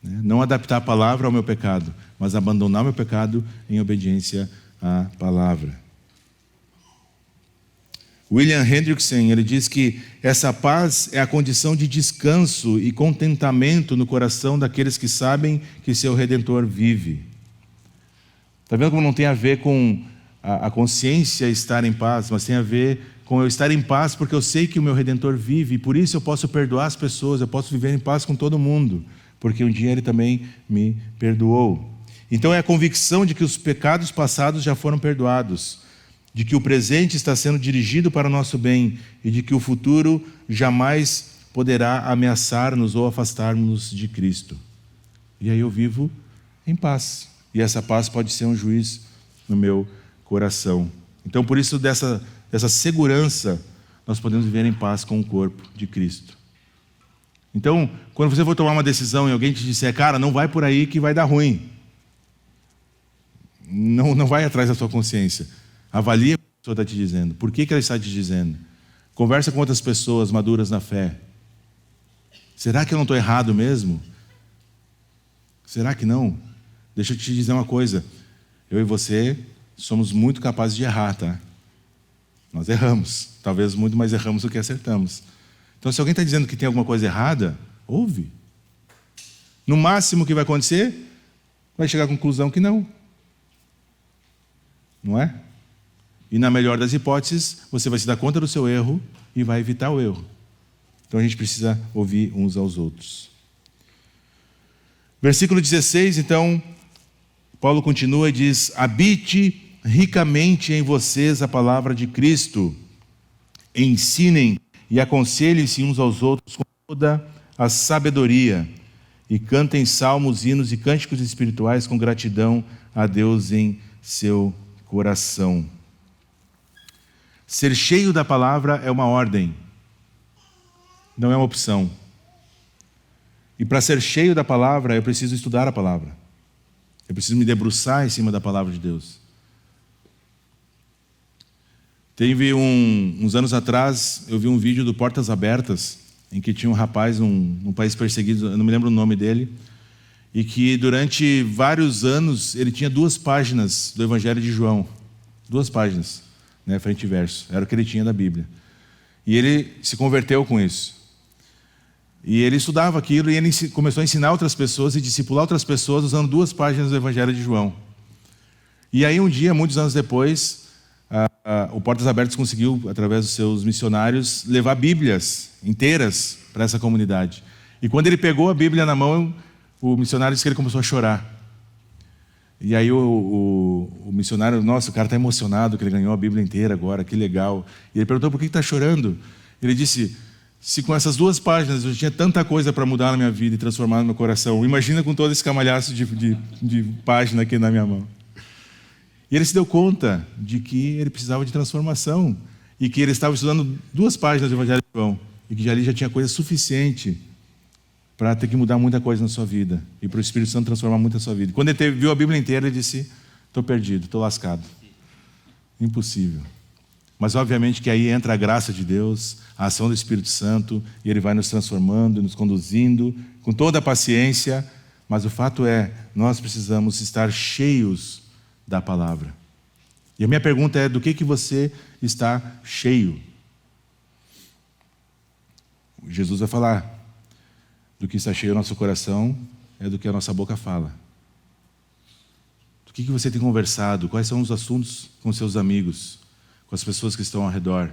Não adaptar a palavra ao meu pecado, mas abandonar o meu pecado em obediência à palavra. William Hendrickson, ele diz que essa paz é a condição de descanso e contentamento no coração daqueles que sabem que seu Redentor vive. Está vendo como não tem a ver com a consciência estar em paz, mas tem a ver com eu estar em paz porque eu sei que o meu Redentor vive e por isso eu posso perdoar as pessoas, eu posso viver em paz com todo mundo, porque um dia Ele também me perdoou. Então é a convicção de que os pecados passados já foram perdoados, de que o presente está sendo dirigido para o nosso bem e de que o futuro jamais poderá ameaçar-nos ou afastar-nos de Cristo. E aí eu vivo em paz. E essa paz pode ser um juiz no meu coração. Então, por isso, dessa segurança, nós podemos viver em paz com o corpo de Cristo. Então, quando você for tomar uma decisão e alguém te disser, cara, não vai por aí que vai dar ruim. Não vai atrás da sua consciência. Avalie o que a pessoa está te dizendo. Por que ela está te dizendo? Conversa com outras pessoas maduras na fé. Será que eu não estou errado mesmo? Será que não? Deixa eu te dizer uma coisa. Eu e você somos muito capazes de errar, tá? Nós erramos. Talvez muito mais erramos do que acertamos. Então, se alguém está dizendo que tem alguma coisa errada, ouve. No máximo que vai acontecer, vai chegar à conclusão que não. Não é? E na melhor das hipóteses, você vai se dar conta do seu erro e vai evitar o erro. Então a gente precisa ouvir uns aos outros. Versículo 16, então, Paulo continua e diz: habite ricamente em vocês a palavra de Cristo. Ensinem e aconselhem-se uns aos outros com toda a sabedoria. E cantem salmos, hinos e cânticos espirituais com gratidão a Deus em seu coração. Ser cheio da palavra é uma ordem, não é uma opção. E para ser cheio da palavra, eu preciso estudar a palavra. Eu preciso me debruçar em cima da palavra de Deus. Teve uns anos atrás, eu vi um vídeo do Portas Abertas, em que tinha um rapaz num país perseguido, eu não me lembro o nome dele, e que durante vários anos ele tinha 2 páginas do Evangelho de João. 2 páginas, né, frente e verso. Era o que ele tinha da Bíblia. E ele se converteu com isso. E ele estudava aquilo e ele começou a ensinar outras pessoas e discipular outras pessoas usando 2 páginas do Evangelho de João. E aí um dia, muitos anos depois, o Portas Abertas conseguiu, através dos seus missionários, levar Bíblias inteiras para essa comunidade. E quando ele pegou a Bíblia na mão, o missionário disse que ele começou a chorar. E aí o missionário, nossa, o cara está emocionado que ele ganhou a Bíblia inteira agora, que legal. E ele perguntou, por que está chorando? Ele disse, se com essas 2 páginas eu tinha tanta coisa para mudar na minha vida e transformar no meu coração, imagina com todo esse camalhaço de página aqui na minha mão. E ele se deu conta de que ele precisava de transformação e que ele estava estudando 2 páginas do Evangelho de João e que ali já tinha coisa suficiente para ter que mudar muita coisa na sua vida e para o Espírito Santo transformar muito a sua vida. Quando ele viu a Bíblia inteira, ele disse, estou perdido, estou lascado. Impossível. Mas obviamente que aí entra a graça de Deus, a ação do Espírito Santo, e Ele vai nos transformando, nos conduzindo, com toda a paciência, mas o fato é, nós precisamos estar cheios da palavra. E a minha pergunta é, do que você está cheio? Jesus vai falar, do que está cheio o nosso coração é do que a nossa boca fala. Do que você tem conversado? Quais são os assuntos com seus amigos, com as pessoas que estão ao redor?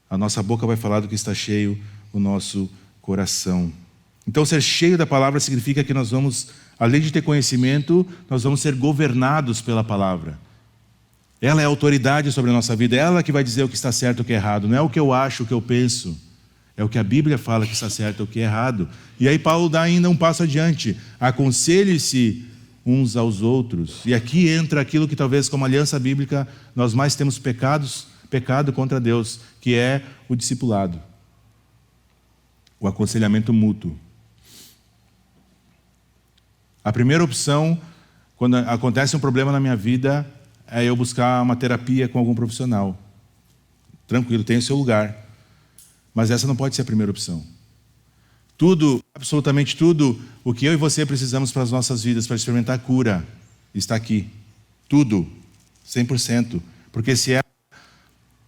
A nossa boca vai falar do que está cheio o nosso coração. Então, ser cheio da palavra significa que nós vamos, além de ter conhecimento, nós vamos ser governados pela palavra. Ela é a autoridade sobre a nossa vida, ela que vai dizer o que está certo e o que é errado. Não é o que eu acho, o que eu penso. É o que a Bíblia fala que está certo e o que é errado. E aí Paulo dá ainda um passo adiante. Aconselhe-se uns aos outros. E aqui entra aquilo que talvez como aliança bíblica nós mais temos pecado contra Deus, que é o discipulado. O aconselhamento mútuo. A primeira opção, quando acontece um problema na minha vida, é eu buscar uma terapia com algum profissional. Tranquilo, tem o seu lugar. Mas essa não pode ser a primeira opção. Tudo, absolutamente tudo, o que eu e você precisamos para as nossas vidas, para experimentar a cura, está aqui. Tudo, 100%. Porque se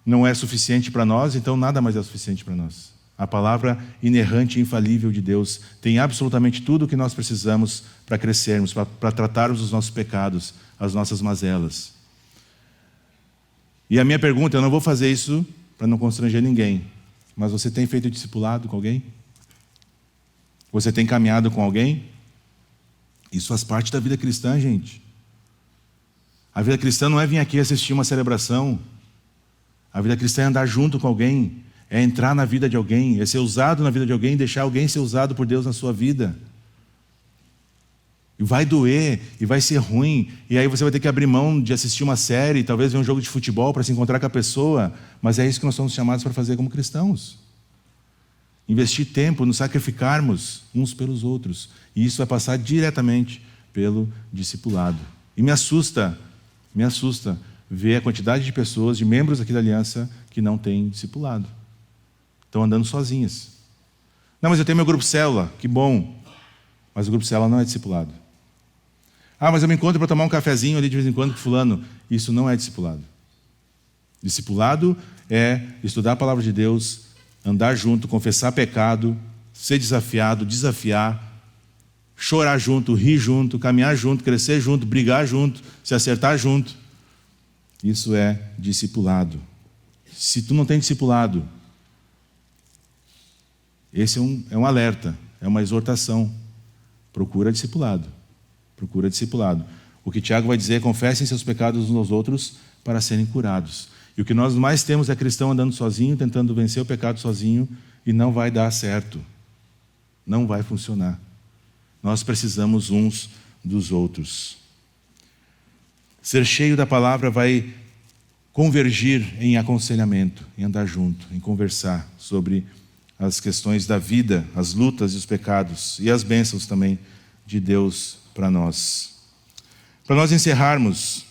não é suficiente para nós, então nada mais é suficiente para nós. A palavra inerrante e infalível de Deus tem absolutamente tudo o que nós precisamos para crescermos, para tratarmos os nossos pecados, as nossas mazelas. E a minha pergunta, eu não vou fazer isso para não constranger ninguém, mas você tem feito discipulado com alguém? Você tem caminhado com alguém? Isso faz parte da vida cristã, gente. A vida cristã não é vir aqui assistir uma celebração. A vida cristã é andar junto com alguém, é entrar na vida de alguém, é ser usado na vida de alguém, deixar alguém ser usado por Deus na sua vida. E vai doer, e vai ser ruim, e aí você vai ter que abrir mão de assistir uma série, talvez ver um jogo de futebol para se encontrar com a pessoa, mas é isso que nós somos chamados para fazer como cristãos. Investir tempo, nos sacrificarmos uns pelos outros. E isso vai passar diretamente pelo discipulado. E me assusta ver a quantidade de pessoas, de membros aqui da Aliança, que não têm discipulado. Estão andando sozinhas. Não, mas eu tenho meu grupo célula, que bom. Mas o grupo célula não é discipulado. Ah, mas eu me encontro para tomar um cafezinho ali de vez em quando com fulano. Isso não é discipulado. Discipulado é estudar a palavra de Deus, andar junto, confessar pecado, ser desafiado, desafiar, chorar junto, rir junto, caminhar junto, crescer junto, brigar junto, se acertar junto. Isso é discipulado. Se tu não tem discipulado, esse é um alerta, é uma exortação. Procura discipulado. Procura discipulado. O que Tiago vai dizer é: confessem seus pecados uns aos outros para serem curados. E o que nós mais temos é cristão andando sozinho, tentando vencer o pecado sozinho, e não vai dar certo. Não vai funcionar. Nós precisamos uns dos outros. Ser cheio da palavra vai convergir em aconselhamento, em andar junto, em conversar sobre as questões da vida, as lutas e os pecados e as bênçãos também de Deus para nós. Para nós encerrarmos,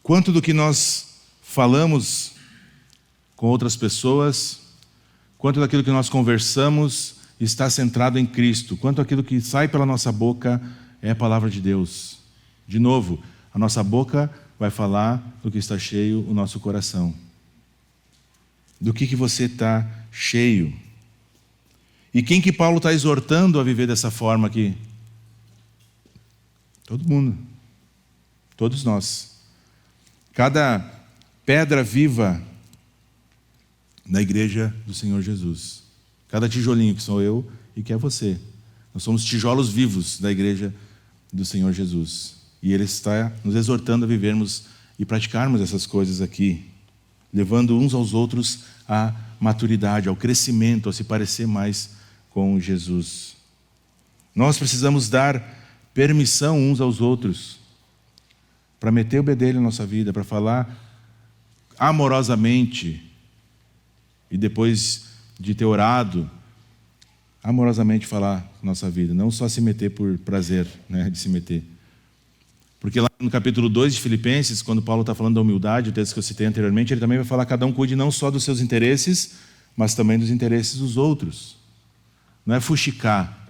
quanto do que nós falamos com outras pessoas, quanto daquilo que nós conversamos está centrado em Cristo, quanto aquilo que sai pela nossa boca é a palavra de Deus. De novo, a nossa boca vai falar do que está cheio o nosso coração. Do que você está cheio. E quem que Paulo está exortando a viver dessa forma aqui? Todo mundo. Todos nós. Cada pedra viva na igreja do Senhor Jesus. Cada tijolinho, que sou eu e que é você. Nós somos tijolos vivos da igreja do Senhor Jesus. E Ele está nos exortando a vivermos e praticarmos essas coisas aqui, levando uns aos outros à maturidade, ao crescimento, a se parecer mais com Jesus. Nós precisamos dar permissão uns aos outros para meter o bedelho na nossa vida, para falar amorosamente e depois de ter orado, amorosamente falar na nossa vida, não só se meter por prazer, né, de se meter. Porque lá no capítulo 2 de Filipenses, quando Paulo está falando da humildade, o texto que eu citei anteriormente, ele também vai falar que cada um cuide não só dos seus interesses, mas também dos interesses dos outros. Não é fuxicar,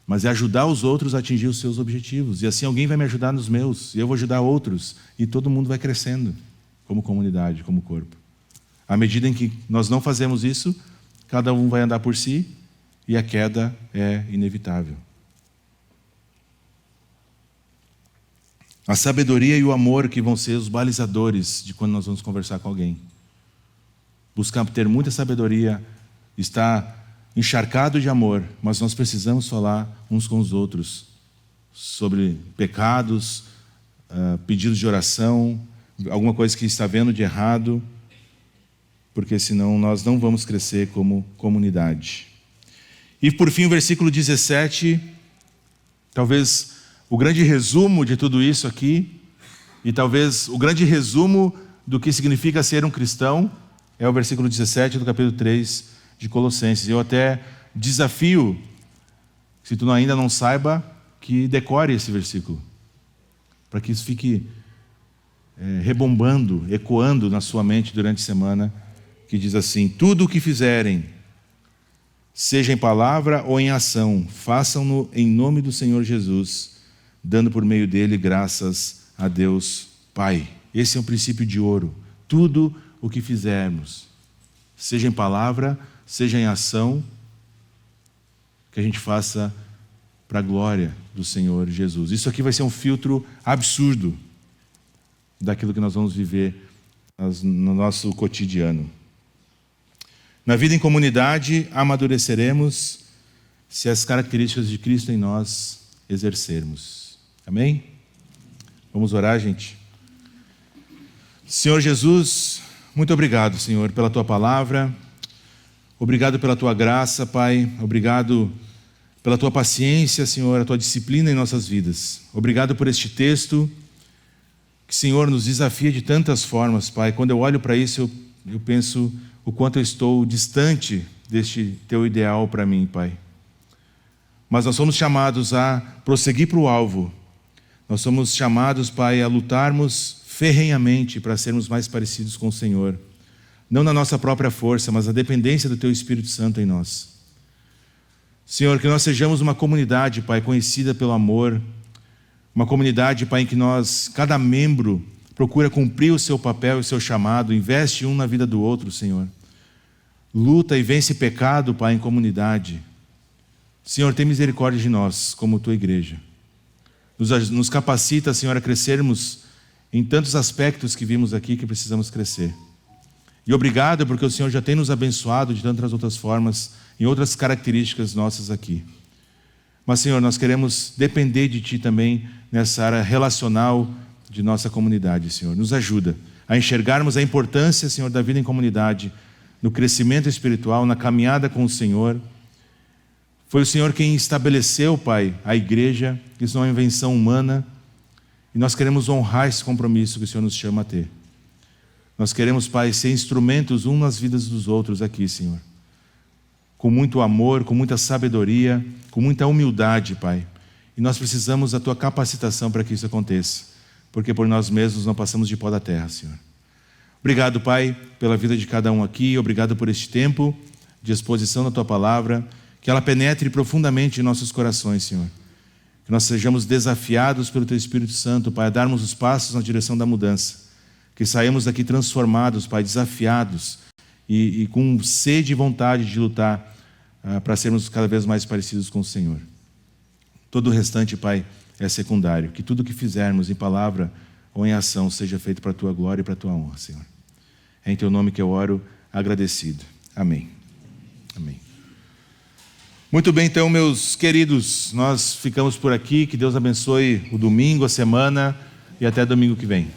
mas é ajudar os outros a atingir os seus objetivos. E assim alguém vai me ajudar nos meus, e eu vou ajudar outros, e todo mundo vai crescendo como comunidade, como corpo. À medida em que nós não fazemos isso, cada um vai andar por si, e a queda é inevitável. A sabedoria e o amor que vão ser os balizadores de quando nós vamos conversar com alguém. Buscar ter muita sabedoria, estar encharcado de amor, mas nós precisamos falar uns com os outros sobre pecados, pedidos de oração, alguma coisa que está vendo de errado, porque senão nós não vamos crescer como comunidade. E por fim, o versículo 17, talvez o grande resumo de tudo isso aqui, e talvez o grande resumo do que significa ser um cristão, é o versículo 17 do capítulo 3 de Colossenses. Eu até desafio, se tu ainda não saiba, que decore esse versículo, para que isso fique rebombando, ecoando na sua mente durante a semana, que diz assim: tudo o que fizerem, seja em palavra ou em ação, façam-no em nome do Senhor Jesus, dando por meio dele graças a Deus Pai. Esse é um princípio de ouro. Tudo o que fizermos, seja em palavra, seja em ação, que a gente faça para a glória do Senhor Jesus. Isso aqui vai ser um filtro absurdo daquilo que nós vamos viver no nosso cotidiano. Na vida em comunidade, amadureceremos se as características de Cristo em nós exercermos. Amém? Vamos orar, gente. Senhor Jesus, muito obrigado, Senhor, pela Tua palavra. Obrigado pela Tua graça, Pai. Obrigado pela Tua paciência, Senhor, a Tua disciplina em nossas vidas. Obrigado por este texto que, Senhor, nos desafia de tantas formas, Pai. Quando eu olho para isso, eu penso o quanto eu estou distante deste Teu ideal para mim, Pai. Mas nós somos chamados a prosseguir para o alvo. Nós somos chamados, Pai, a lutarmos ferrenhamente para sermos mais parecidos com o Senhor. Não na nossa própria força, mas na dependência do Teu Espírito Santo em nós. Senhor, que nós sejamos uma comunidade, Pai, conhecida pelo amor. Uma comunidade, Pai, em que cada membro procura cumprir o seu papel e o seu chamado, investe um na vida do outro, Senhor. Luta e vence pecado, Pai, em comunidade. Senhor, tem misericórdia de nós, como Tua igreja. Nos capacita, Senhor, a crescermos em tantos aspectos que vimos aqui que precisamos crescer. E obrigado porque o Senhor já tem nos abençoado de tantas outras formas, em outras características nossas aqui. Mas, Senhor, nós queremos depender de Ti também nessa área relacional de nossa comunidade, Senhor. Nos ajuda a enxergarmos a importância, Senhor, da vida em comunidade, no crescimento espiritual, na caminhada com o Senhor. Foi o Senhor quem estabeleceu, Pai, a igreja. Isso não é uma invenção humana. E nós queremos honrar esse compromisso que o Senhor nos chama a ter. Nós queremos, Pai, ser instrumentos uns nas vidas dos outros aqui, Senhor. Com muito amor, com muita sabedoria, com muita humildade, Pai. E nós precisamos da Tua capacitação para que isso aconteça. Porque por nós mesmos não passamos de pó da terra, Senhor. Obrigado, Pai, pela vida de cada um aqui. Obrigado por este tempo de exposição da Tua palavra. Que ela penetre profundamente em nossos corações, Senhor. Que nós sejamos desafiados pelo Teu Espírito Santo, Pai, a darmos os passos na direção da mudança. Que saímos daqui transformados, Pai, desafiados e com sede e vontade de lutar para sermos cada vez mais parecidos com o Senhor. Todo o restante, Pai, é secundário. Que tudo o que fizermos em palavra ou em ação seja feito para a Tua glória e para a Tua honra, Senhor. É em Teu nome que eu oro, agradecido. Amém. Amém. Muito bem, então, meus queridos, nós ficamos por aqui. Que Deus abençoe o domingo, a semana e até domingo que vem.